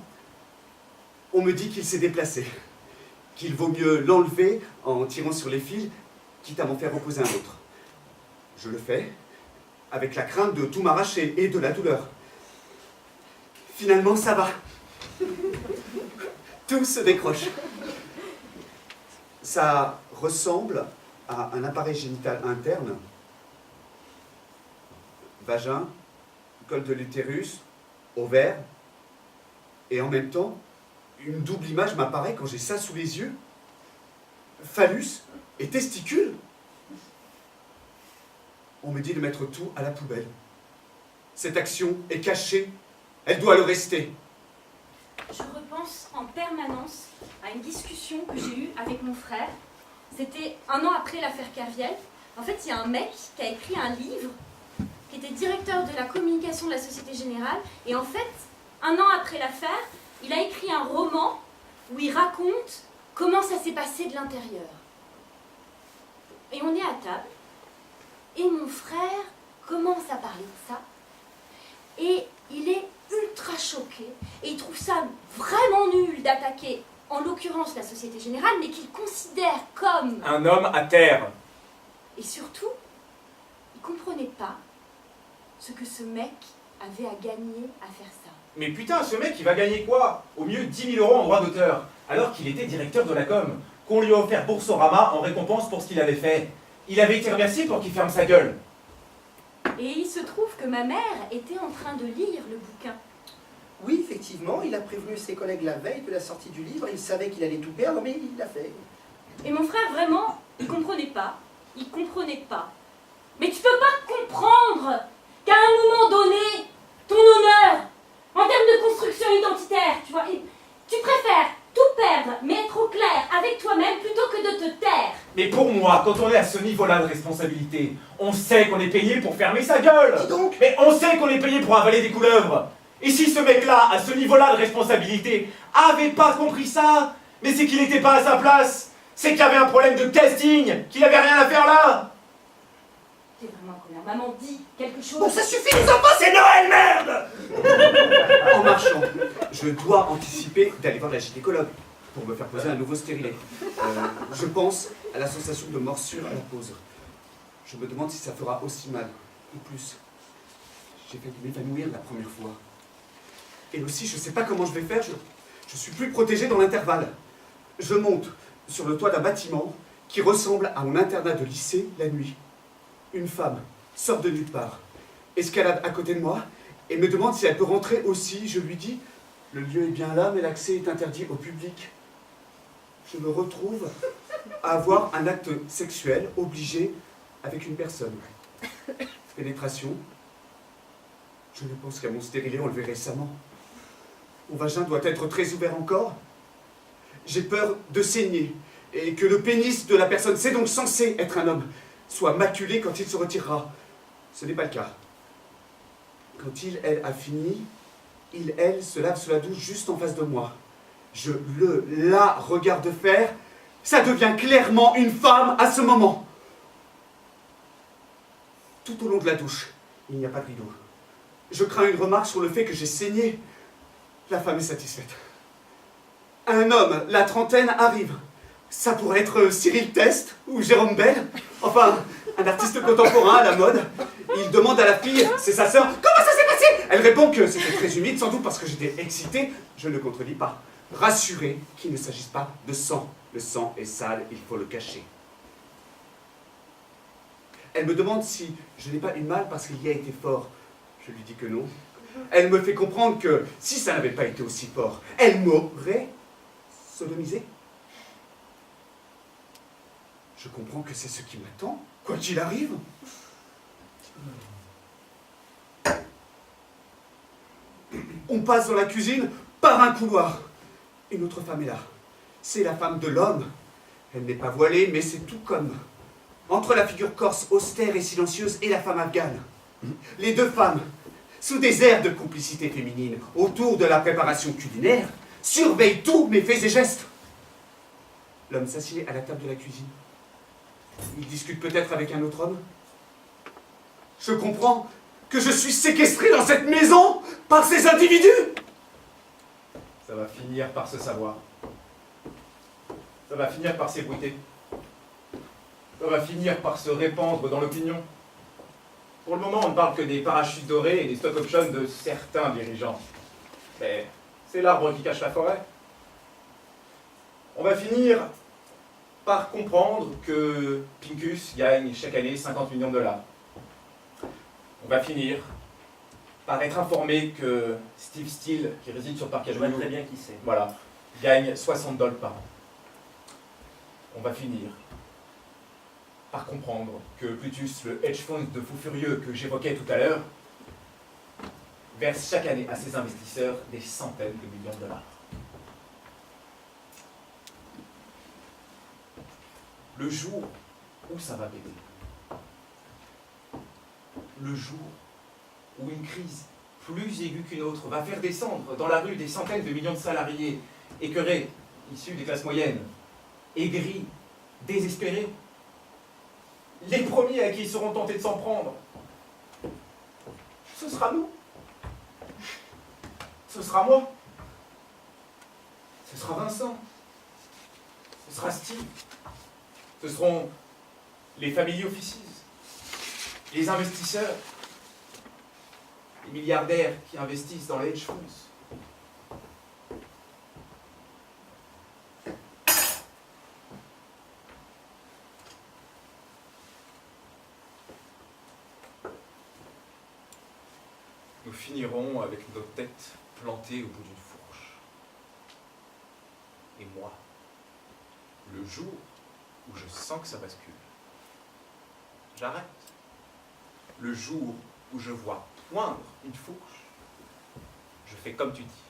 On me dit qu'il s'est déplacé, qu'il vaut mieux l'enlever en tirant sur les fils, quitte à m'en faire reposer un autre. Je le fais, avec la crainte de tout m'arracher et de la douleur. Finalement, ça va. Tout se décroche. Ça ressemble à un appareil génital interne. Vagin, col de l'utérus, ovaire. Et en même temps, une double image m'apparaît quand j'ai ça sous les yeux. Phallus et testicules. On me dit de mettre tout à la poubelle. Cette action est cachée. Elle doit le rester. Je repense en permanence à une discussion que j'ai eue avec mon frère. C'était 1 an après l'affaire Kerviel. En fait, il y a un mec qui a écrit un livre, qui était directeur de la communication de la Société Générale. Et en fait, 1 an après l'affaire, il a écrit un roman où il raconte comment ça s'est passé de l'intérieur. Et on est à table, et mon frère commence à parler de ça, et il est ultra choqué, et il trouve ça vraiment nul d'attaquer en l'occurrence la Société Générale, mais qu'il considère comme... Un homme à terre. Et surtout, il comprenait pas ce que ce mec avait à gagner à faire ça. Mais putain, ce mec, il va gagner quoi? Au mieux 10 000 € en droit d'auteur, alors qu'il était directeur de la com, qu'on lui a offert Boursorama en récompense pour ce qu'il avait fait. Il avait été remercié pour qu'il ferme sa gueule. Et il se trouve que ma mère était en train de lire le bouquin. Oui, effectivement, il a prévenu ses collègues la veille de la sortie du livre. Il savait qu'il allait tout perdre, mais il l'a fait. Et mon frère, vraiment, il comprenait pas. Il comprenait pas. Mais tu peux pas comprendre qu'à un moment donné, ton honneur, en termes de construction identitaire, tu vois, tu préfères tout perdre, mais être au clair avec toi-même plutôt que de te taire. Mais pour moi, quand on est à ce niveau-là de responsabilité, on sait qu'on est payé pour fermer sa gueule. Dis donc. Mais on sait qu'on est payé pour avaler des couleuvres. Et si ce mec-là, à ce niveau-là de responsabilité, avait pas compris ça, mais c'est qu'il n'était pas à sa place. C'est qu'il y avait un problème de casting, qu'il avait rien à faire là. T'es vraiment en colère. Maman dit quelque chose. Bon, ça suffit les enfants, c'est Noël, merde. En marchant, je dois anticiper d'aller voir la gynécologue pour me faire poser un nouveau stérilet. Je pense à la sensation de morsure à la pause. Je me demande si ça fera aussi mal, ou plus. J'ai failli m'évanouir la première fois. Et aussi, je sais pas comment je vais faire, je suis plus protégé dans l'intervalle. Je monte sur le toit d'un bâtiment qui ressemble à mon internat de lycée la nuit. Une femme sort de nulle part, escalade à côté de moi et me demande si elle peut rentrer aussi. Je lui dis, le lieu est bien là, mais l'accès est interdit au public. Je me retrouve à avoir un acte sexuel obligé avec une personne. Pénétration. Je ne pense qu'à mon stérilet enlevé récemment. Mon vagin doit être très ouvert encore. J'ai peur de saigner et que le pénis de la personne, c'est donc censé être un homme, soit maculé quand il se retirera. Ce n'est pas le cas. Quand il, elle, a fini, il, elle, se lave sous la douche juste en face de moi. Je la regarde faire. Ça devient clairement une femme à ce moment. Tout au long de la douche, il n'y a pas de rideau. Je crains une remarque sur le fait que j'ai saigné. La femme est satisfaite. Un homme, la trentaine, arrive. Ça pourrait être Cyril Test ou Jérôme Bell. Enfin, un artiste contemporain à la mode. Il demande à la fille, c'est sa sœur, comment ça s'est passé? Elle répond que c'était très humide, sans doute parce que j'étais excité. Je ne contredis pas. Rassuré qu'il ne s'agisse pas de sang. Le sang est sale, il faut le cacher. Elle me demande si je n'ai pas eu mal parce qu'il y a été fort. Je lui dis que non. Elle me fait comprendre que si ça n'avait pas été aussi fort, elle m'aurait sodomisé. Je comprends que c'est ce qui m'attend, quoi qu'il arrive. On passe dans la cuisine par un couloir. Une autre femme est là. C'est la femme de l'homme. Elle n'est pas voilée, mais c'est tout comme. Entre la figure corse austère et silencieuse et la femme afghane. Les deux femmes, sous des airs de complicité féminine, autour de la préparation culinaire, surveillent tous mes faits et gestes. L'homme s'assied à la table de la cuisine. Il discute peut-être avec un autre homme. Je comprends que je suis séquestré dans cette maison par ces individus. Ça va finir par se savoir. Ça va finir par s'ébruiter. Ça va finir par se répandre dans l'opinion. Pour le moment, on ne parle que des parachutes dorés et des stock options de certains dirigeants. Mais c'est l'arbre qui cache la forêt. On va finir par comprendre que Pincus gagne chaque année 50 millions de $. On va finir par être informé que Steve Steele, qui réside sur Park Je vois Avenue, très bien qui c'est. voilà, gagne $60 par an. On va finir par comprendre que Plutus, le hedge fund de fous furieux que j'évoquais tout à l'heure, verse chaque année à ses investisseurs des centaines de millions de $. Le jour où ça va péter, le jour où une crise plus aiguë qu'une autre va faire descendre dans la rue des centaines de millions de salariés écœurés, issus des classes moyennes, aigris, désespérés, les premiers à qui ils seront tentés de s'en prendre, ce sera nous. Ce sera moi. Ce sera Vincent. Ce sera Steve. Ce seront les family offices, les investisseurs, les milliardaires qui investissent dans les hedge funds. Nous finirons avec nos têtes plantées au bout d'une fourche. Et moi, le jour où je sens que ça bascule, j'arrête. Le jour où je vois poindre une fourche, je fais comme tu dis.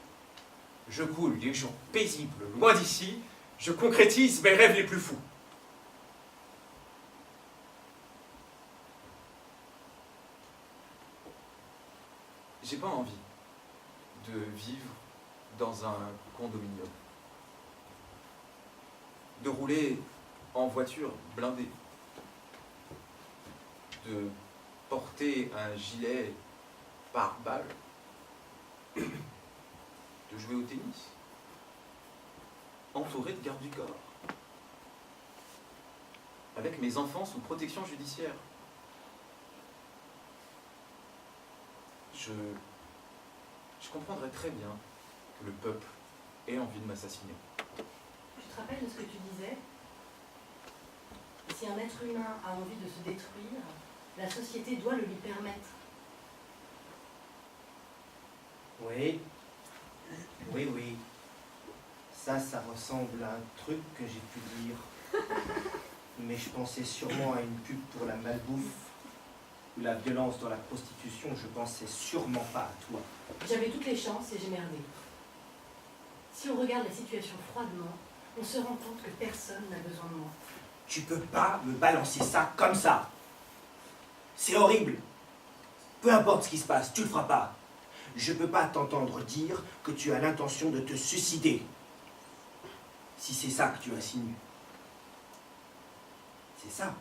Je coule des jours paisibles loin d'ici, je concrétise mes rêves les plus fous. J'ai pas envie de vivre dans un condominium, de rouler en voiture blindée, de porter un gilet pare-balles, de jouer au tennis, entouré de gardes du corps, avec mes enfants sous protection judiciaire. Je comprendrais très bien que le peuple ait envie de m'assassiner. Tu te rappelles de ce que tu disais? Si un être humain a envie de se détruire, la société doit le lui permettre. Oui. Oui, oui. Ça ressemble à un truc que j'ai pu dire. Mais je pensais sûrement à une pub pour la malbouffe ou la violence dans la prostitution. Je pensais sûrement pas à toi. J'avais toutes les chances et j'ai merdé. Si on regarde la situation froidement, on se rend compte que personne n'a besoin de moi. Tu peux pas me balancer ça comme ça. C'est horrible. Peu importe ce qui se passe, tu le feras pas. Je peux pas t'entendre dire que tu as l'intention de te suicider. Si c'est ça que tu insinues. C'est ça.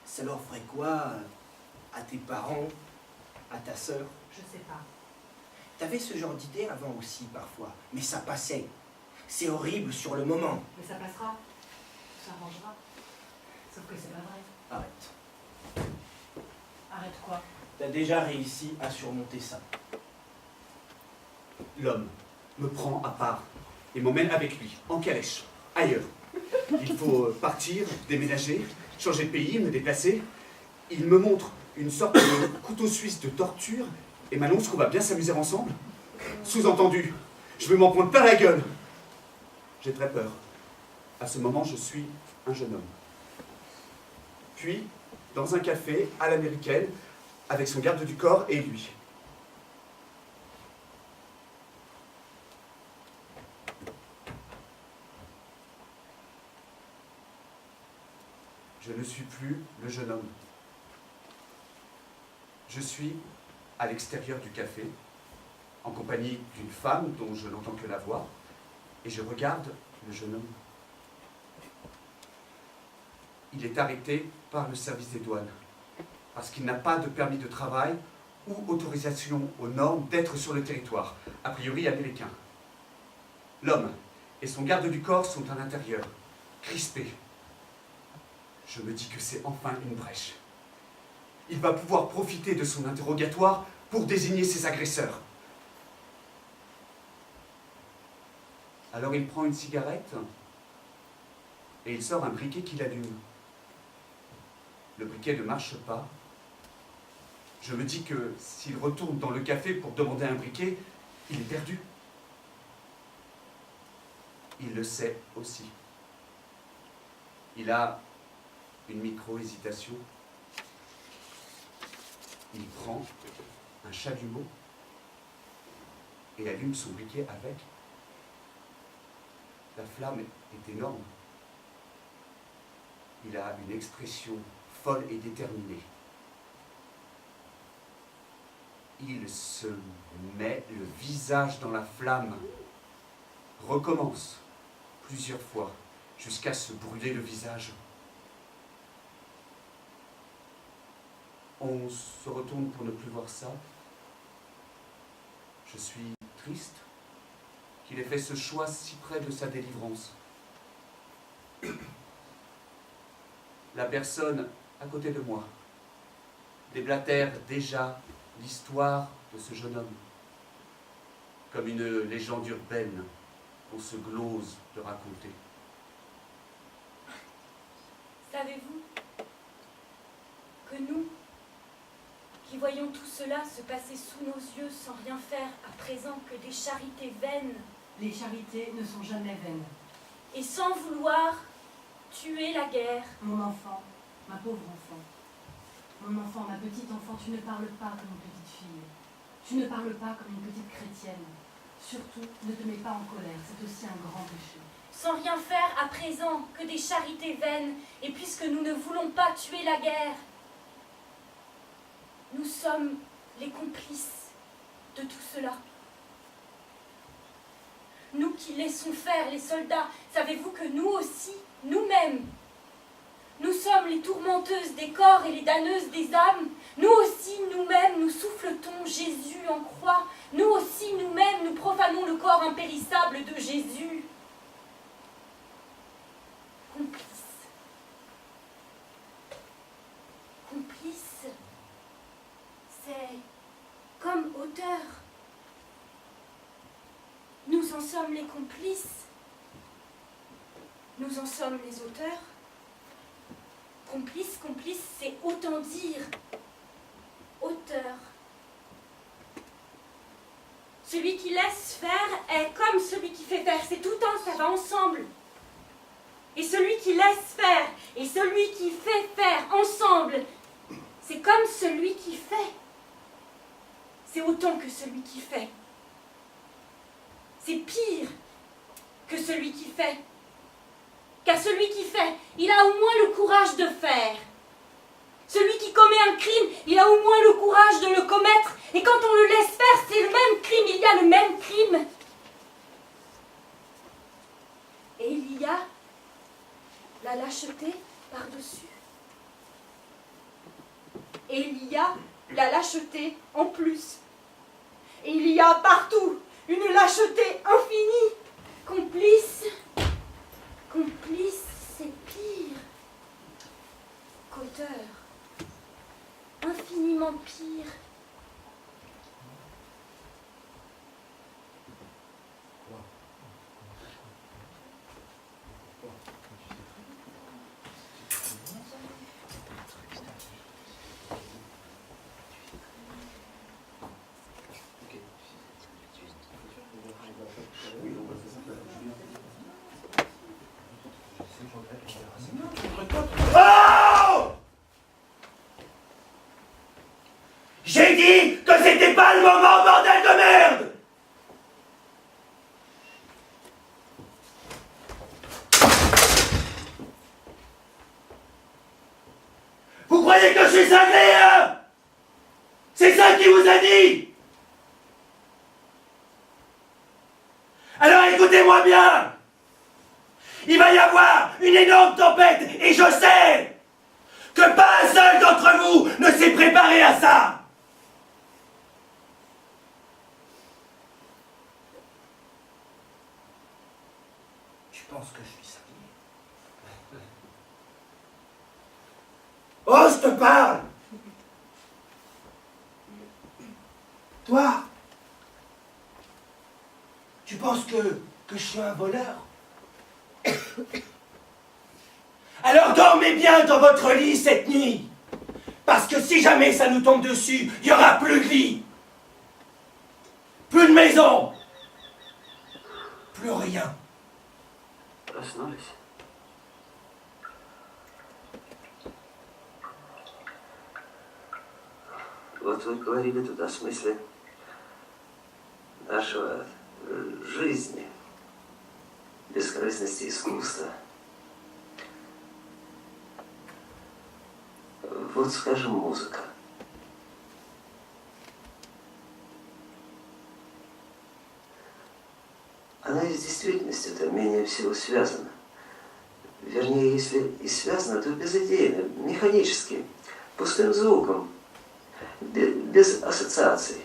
Ça leur ferait quoi à tes parents, à ta sœur? Je sais pas. T'avais ce genre d'idée avant aussi parfois, mais ça passait. C'est horrible sur le moment. Mais ça passera. Ça arrangera. Sauf que c'est pas vrai. Arrête. Arrête quoi? T'as déjà réussi à surmonter ça. L'homme me prend à part et m'emmène avec lui, en calèche, ailleurs. Il faut partir, déménager, changer de pays, me déplacer. Il me montre une sorte de couteau suisse de torture et m'annonce qu'on va bien s'amuser ensemble. Sous-entendu, je vais m'en prendre plein la gueule. J'ai très peur. À ce moment, je suis un jeune homme. Puis, dans un café, à l'américaine, avec son garde du corps et lui. Je ne suis plus le jeune homme. Je suis à l'extérieur du café, en compagnie d'une femme dont je n'entends que la voix, et je regarde le jeune homme. Il est arrêté par le service des douanes, parce qu'il n'a pas de permis de travail ou autorisation aux normes d'être sur le territoire, a priori américain. L'homme et son garde du corps sont à l'intérieur, crispés. Je me dis que c'est enfin une brèche. Il va pouvoir profiter de son interrogatoire pour désigner ses agresseurs. Alors il prend une cigarette et il sort un briquet qu'il allume. Le briquet ne marche pas. Je me dis que s'il retourne dans le café pour demander un briquet, il est perdu. Il le sait aussi. Il a une micro-hésitation. Il prend un chalumeau et allume son briquet avec. La flamme est énorme. Il a une expression folle et déterminée. Il se met le visage dans la flamme, recommence plusieurs fois jusqu'à se brûler le visage. On se retourne pour ne plus voir ça. Je suis triste qu'il ait fait ce choix si près de sa délivrance. La personne à côté de moi déblatère déjà l'histoire de ce jeune homme, comme une légende urbaine qu'on se glose de raconter. Savez-vous que nous, qui voyons tout cela se passer sous nos yeux sans rien faire à présent que des charités vaines, Les charités ne sont jamais vaines. et sans vouloir tuer la guerre, Mon enfant, ma pauvre enfant, mon enfant, ma petite enfant, tu ne parles pas comme une petite fille. Tu ne parles pas comme une petite chrétienne. Surtout, ne te mets pas en colère, c'est aussi un grand péché. sans rien faire à présent que des charités vaines, et puisque nous ne voulons pas tuer la guerre, nous sommes les complices de tout cela. Nous qui laissons faire les soldats, savez-vous que nous aussi, nous-mêmes, nous sommes les tourmenteuses des corps et les damneuses des âmes. Nous aussi, nous-mêmes, nous souffletons Jésus en croix. Nous aussi, nous-mêmes, nous profanons le corps impérissable de Jésus. Complices. Complices, c'est comme auteurs. Nous en sommes les complices. Nous en sommes les auteurs. Complice, complice, c'est autant dire auteur. Celui qui laisse faire est comme celui qui fait faire. C'est tout un, ça va ensemble. Et celui qui laisse faire et celui qui fait faire ensemble, c'est comme celui qui fait. C'est autant que celui qui fait. C'est pire que celui qui fait. Car celui qui fait, il a au moins le courage de faire. Celui qui commet un crime, il a au moins le courage de le commettre. Et quand on le laisse faire, c'est le même crime, il y a le même crime. Et il y a la lâcheté par-dessus. Et il y a la lâcheté en plus. Et il y a partout une lâcheté infinie. Complice, complice, c'est pire qu'auteur. Infiniment pire. Oh! J'ai dit que c'était pas le moment, bordel de merde! Vous croyez que je suis cinglé, hein? C'est ça qui vous a dit? Alors écoutez-moi bien! Il va y avoir une énorme tempête et je sais que pas un seul d'entre vous ne s'est préparé à ça. Tu penses que je suis cinglé? Oh, je te parle. Toi, tu penses que je suis un voleur? Alors dormez bien dans votre lit cette nuit, parce que si jamais ça nous tombe dessus, il n'y aura plus de lit, plus de maison, plus rien. Проснулись. Вот вы говорили тут о смысле нашего жизни, бескорыстности искусства. Вот, скажем, музыка. Она и с действительностью-то менее всего связана. Вернее, если и связана, то безыдейно, механически, пустым звуком, без ассоциаций.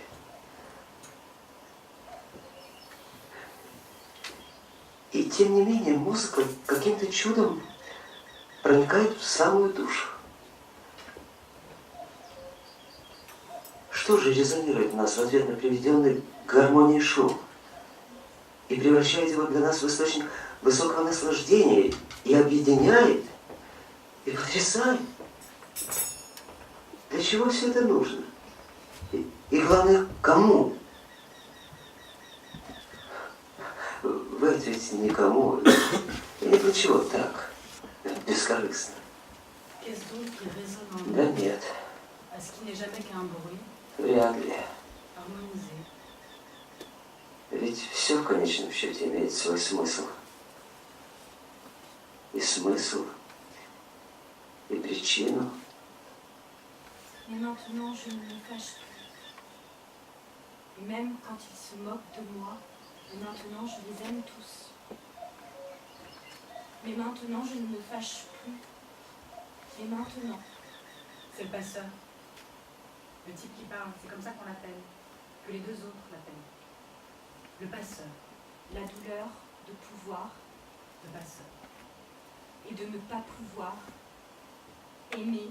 И тем не менее музыка каким-то чудом проникает в самую душу. Что же резонирует в нас в ответ на приведенный к гармонии шум и превращает его для нас в источник высокого наслаждения и объединяет, и потрясает? Для чего все это нужно? И главное, кому? Вы ответите никому. И ни про чего так. Бескорыстно. Qu'est-ce donc qui résonne en Да nous нет, à ce qui n'est jamais qu'un bruit вряд ли. harmonisé? Ведь все в конечном счете имеет свой смысл. И смысл, и причину. Mais maintenant, je ne me fâche plus. Et même quand ils se moquent de moi, et maintenant, je les aime tous. Mais maintenant, je ne me fâche plus. Et maintenant. C'est le passeur. Le type qui parle, c'est comme ça qu'on l'appelle. Que les deux autres l'appellent. Le passeur. La douleur de pouvoir Le passeur. et de ne pas pouvoir aimer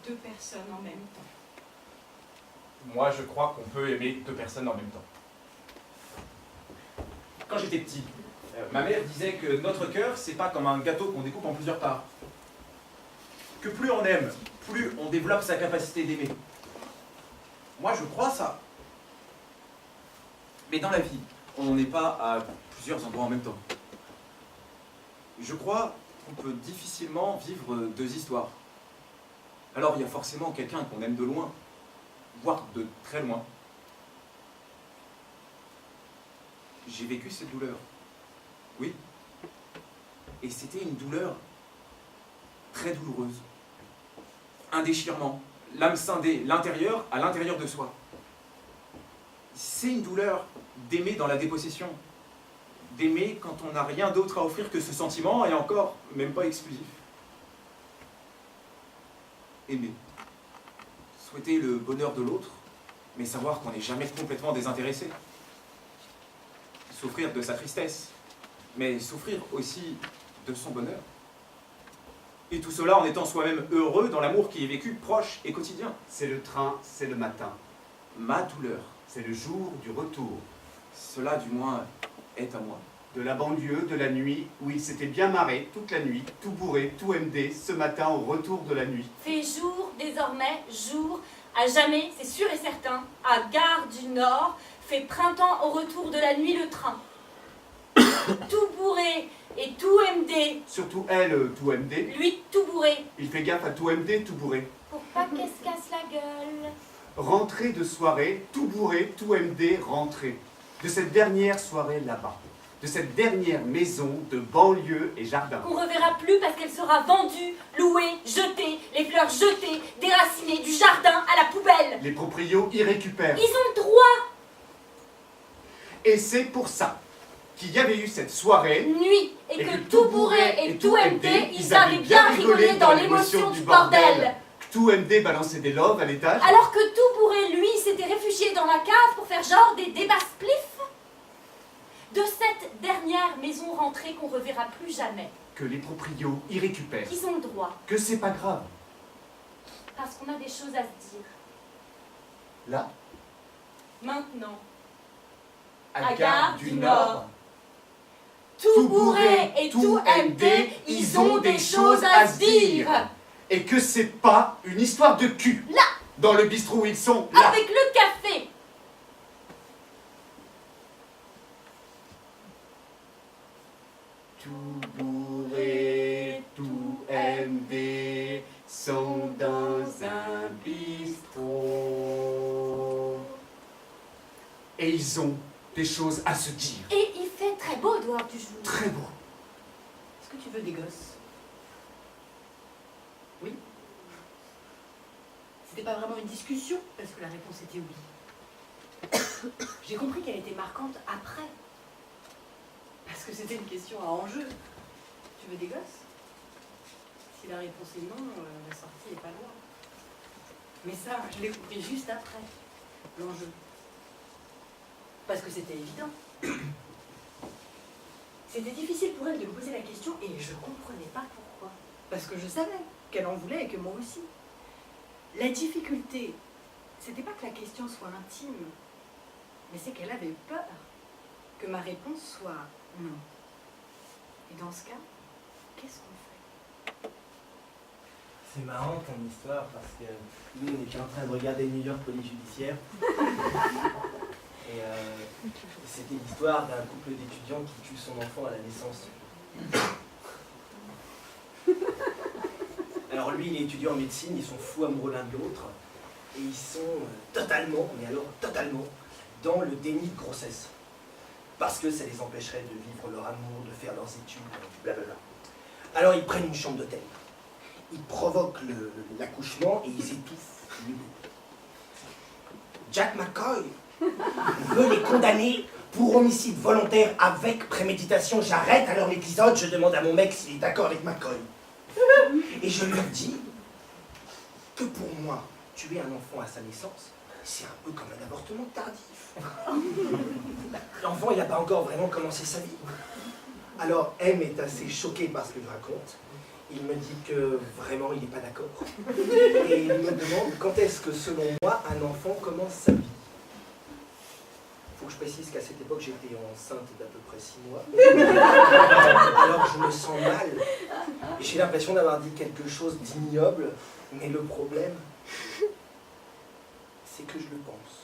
deux personnes en même temps. Moi, je crois qu'on peut aimer deux personnes en même temps. Quand j'étais petit, ma mère disait que notre cœur, c'est pas comme un gâteau qu'on découpe en plusieurs parts. Que plus on aime, plus on développe sa capacité d'aimer. Moi, je crois ça. Mais dans la vie, on n'est pas à plusieurs endroits en même temps. Je crois qu'on peut difficilement vivre deux histoires. Alors il y a forcément quelqu'un qu'on aime de loin, voire de très loin. J'ai vécu cette douleur. Oui. Et c'était une douleur très douloureuse. Un déchirement, l'âme scindée, l'intérieur à l'intérieur de soi. C'est une douleur d'aimer dans la dépossession. D'aimer quand on n'a rien d'autre à offrir que ce sentiment, et encore, même pas exclusif. Aimer. Souhaiter le bonheur de l'autre, mais savoir qu'on n'est jamais complètement désintéressé. Souffrir de sa tristesse, mais souffrir aussi de son bonheur. Et tout cela en étant soi-même heureux dans l'amour qui est vécu proche et quotidien. C'est le train, c'est le matin. Ma douleur, C'est le jour du retour. cela du moins est à moi. De la banlieue, de la nuit, où il s'était bien marré toute la nuit, tout bourré, tout MD, ce matin au retour de la nuit. Fait jour, désormais, jour, à jamais, c'est sûr et certain, à Gare du Nord, fait printemps au retour de la nuit le train. Tout bourré et tout MD, Surtout elle, tout MD. lui tout bourré, Il fait gaffe à tout MD, tout bourré. pour pas qu'elle se casse la gueule. Rentrée de soirée, tout bourré, tout MD, rentrée. De cette dernière soirée là-bas. De cette dernière maison de banlieue et jardin. Qu'on reverra plus parce qu'elle sera vendue, louée, jetée, les fleurs jetées, déracinées du jardin à la poubelle. Les proprios y récupèrent. Ils ont le droit, Et c'est pour ça qu'il y avait eu cette soirée. nuit, et que tout bourré et tout MD, ils avaient bien rigolé dans l'émotion du bordel. Tout MD balançait des loves à l'étage. Alors que tout bourré, lui, s'était réfugié dans la cave pour faire genre des débats spliffs. De cette dernière maison rentrée qu'on reverra plus jamais. Que les proprios y récupèrent. Ils ont le droit, Que c'est pas grave. parce qu'on a des choses à se dire. Là, Maintenant, à Gare du Nord. Tout bourré et tout MD, ils ont des choses à se dire. Et que c'est pas une histoire de cul. Là. Dans le bistrot où ils sont. Là. Avec le café. Tout bourré, tout MD sont dans un bistrot. Et ils ont des choses à se dire. Et il fait très beau dehors du jour. Très beau. Est-ce que tu veux des gosses? Oui. C'était pas vraiment une discussion, parce que la réponse était oui. J'ai compris qu'elle était marquante après. Parce que c'était une question à enjeu. Tu veux des gosses? Si la réponse est non, la sortie est pas loin. Mais ça, je l'ai compris juste après, l'enjeu. Parce que c'était évident. C'était difficile pour elle de me poser la question et je comprenais pas pourquoi. Parce que je savais qu'elle en voulait et que moi aussi. La difficulté, c'était pas que la question soit intime, mais c'est qu'elle avait peur que ma réponse soit non. Et dans ce cas, qu'est-ce qu'on fait? C'est marrant ton histoire parce que nous on était en train de regarder New York Police Judiciaire et c'était l'histoire d'un couple d'étudiants qui tue son enfant à la naissance. Alors lui il est étudiant en médecine, ils sont fous amoureux l'un de l'autre et ils sont totalement, mais alors totalement, dans le déni de grossesse. Parce que ça les empêcherait de vivre leur amour, de faire leurs études, blablabla. Alors ils prennent une chambre d'hôtel. Ils provoquent l'accouchement et ils étouffent les deux. Jack McCoy veut les condamner pour homicide volontaire avec préméditation. J'arrête alors l'épisode, je demande à mon mec s'il est d'accord avec McCoy. Et je lui dis que pour moi, tuer un enfant à sa naissance, c'est un peu comme un avortement tardif. L'enfant, il n'a pas encore vraiment commencé sa vie. Alors M est assez choqué par ce que je raconte. Il me dit que vraiment il n'est pas d'accord. Et il me demande quand est-ce que selon moi un enfant commence sa vie. Il faut que je précise qu'à cette époque j'étais enceinte d'à peu près 6 mois. Alors je me sens mal. Et j'ai l'impression d'avoir dit quelque chose d'ignoble. Mais le problème, c'est que je le pense.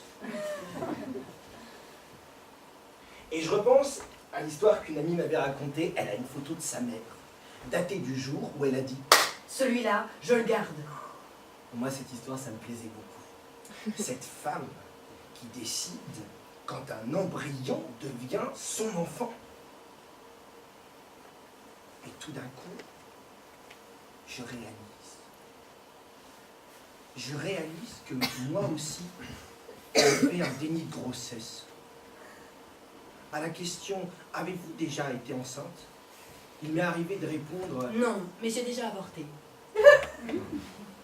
Et je repense à l'histoire qu'une amie m'avait racontée. Elle a une photo de sa mère, datée du jour où elle a dit « Celui-là, je le garde. » Moi, cette histoire, ça me plaisait beaucoup. Cette femme qui décide quand un embryon devient son enfant. Et tout d'un coup, je réalise que moi aussi, j'ai fait un déni de grossesse. À la question « Avez-vous déjà été enceinte ?», il m'est arrivé de répondre « Non, mais j'ai déjà avorté. »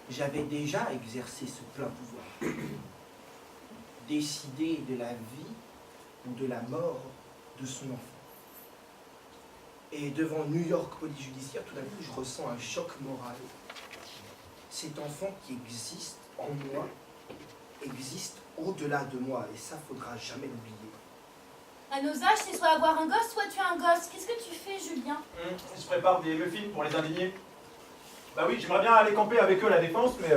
J'avais déjà exercé ce plein pouvoir. Décider de la vie ou de la mort de son enfant. Et devant New York Police Judiciaire, tout d'un coup, je ressens un choc moral. Cet enfant qui existe en moi, existe au-delà de moi, et ça, faudra jamais l'oublier. À nos âges, c'est soit avoir un gosse, soit tu as un gosse. Qu'est-ce que tu fais, Julien? Je prépare des muffins pour les indignés. Bah oui, j'aimerais bien aller camper avec eux à la Défense, mais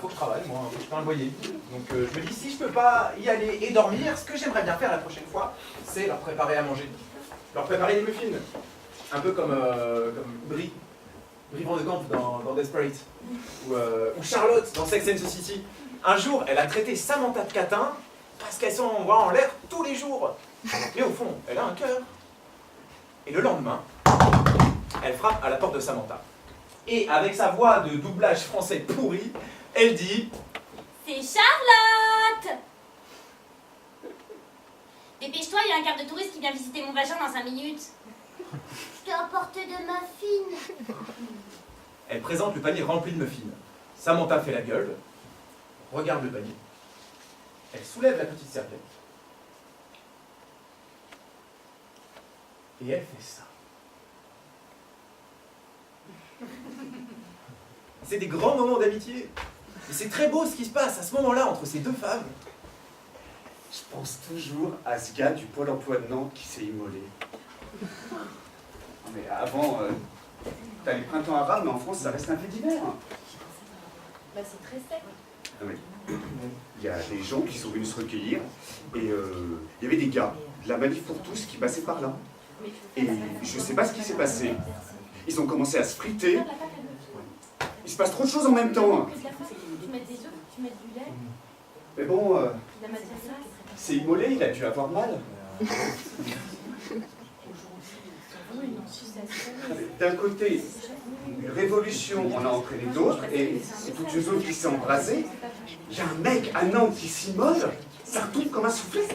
faut que je travaille, moi, faut que je paie un loyer. Donc je me dis, si je peux pas y aller et dormir, ce que j'aimerais bien faire la prochaine fois, c'est leur préparer à manger. Leur préparer des muffins. Un peu comme Brie. Brie Van de Kamp dans Desperate. Ou Charlotte dans Sex and the City. Un jour, elle a traité Samantha de catin parce qu'elle s'envoie en l'air tous les jours. Mais au fond, elle a un cœur. Et le lendemain, elle frappe à la porte de Samantha. Et avec sa voix de doublage français pourri, elle dit « C'est Charlotte! Dépêche-toi, il y a un quart de touriste qui vient visiter mon vagin dans 5 minutes. Je t'ai apporté de muffins. » Elle présente le panier rempli de muffins. Samantha fait la gueule, regarde le panier. Elle soulève la petite serviette. Et elle fait ça. C'est des grands moments d'amitié. Et c'est très beau ce qui se passe à ce moment-là entre ces deux femmes. Je pense toujours à ce gars du Pôle emploi de Nantes qui s'est immolé. Mais avant, t'as les printemps arabes, mais en France, ça reste un fait divers. Bah, c'est très sec. Ah oui. Il y a des gens qui sont venus se recueillir, et il y avait des gars de la Manif pour tous qui passaient par là. Et je sais pas ce qui s'est passé. Ils ont commencé à se friter. Il se passe trop de choses en même temps. Tu mets des œufs, tu mets du lait, Mais bon, de la matière grasse. c'est immolé, il a dû avoir mal. D'un côté, une révolution en a entraîné d'autres, et toute une zone qui s'est embrasée. Il y a un mec à Nantes qui s'immole, ça retombe comme un soufflet.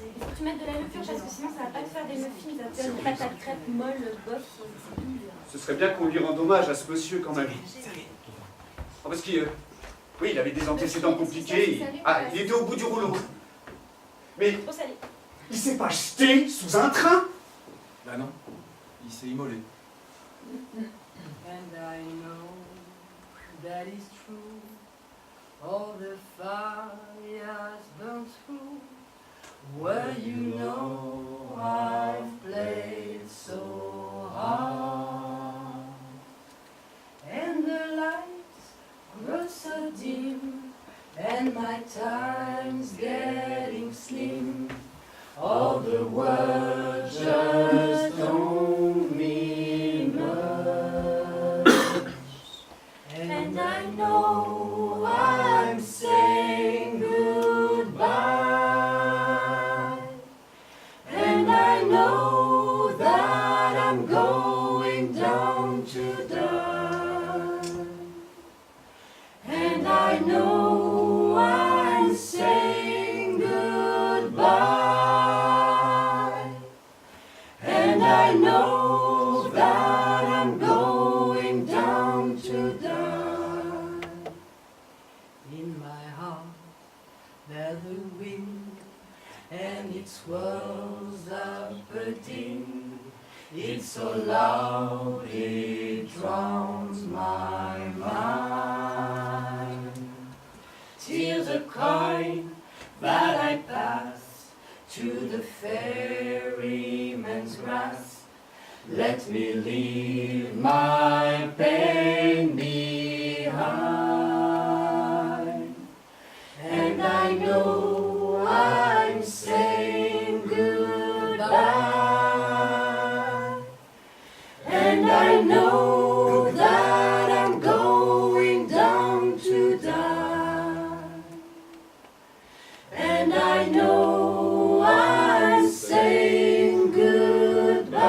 Il faut que tu mettes de la levure parce que sinon ça va pas te faire des muffins, ça va te faire des pâtes à crêpes molles, bof. Ce serait bien qu'on lui rende hommage à ce monsieur quand même. Ah, parce qu'il oui, il avait des antécédents compliqués. Il était au bout du rouleau. Mais Trop salé. il s'est pas jeté sous un train. Bah non, il s'est immolé. And I know that is true. All the fires burn through. Well, you know I've played so hard. And the lights grow so dim. And my time's getting slim. All the words just don't mean much. And I know I'm saying goodbye. And I know that I'm going down to die. And I know I'm saying goodbye. And I know that I'm going down to die. In my heart there's a wind, and it swirls up a din. It's so loud it drowns my mind. Tears are kind that I pass to the ferryman's grass. Let me leave my pain behind. And I know I'm saying goodbye. And I know that I'm going down to die. And I know I'm saying goodbye.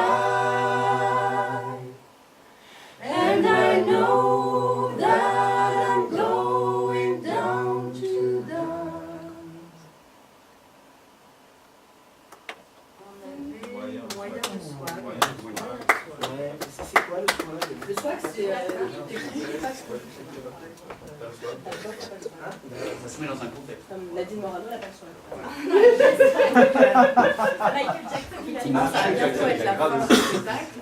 And I know that I'm going down to die. Ouais, ça c'est quoi le soin là Le swag, c'est Ça se met dans un contexte. comme Nadine Morano, la personne. Michael Jackson, il a dit. Effectivement, ça va bientôt être la fin du spectacle.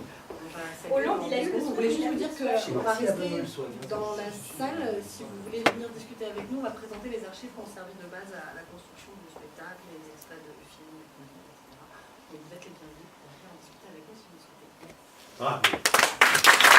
Hollande, il a eu. On voulait juste vous dire qu'on va C'est rester vraiment le soin. dans la salle. Si vous voulez venir discuter avec nous, on va présenter les archives qui ont servi de base à la construction du spectacle, les extraits de films, etc. Donc vous êtes les bienvenus pour venir en discuter avec nous si vous le souhaitez. Bravo.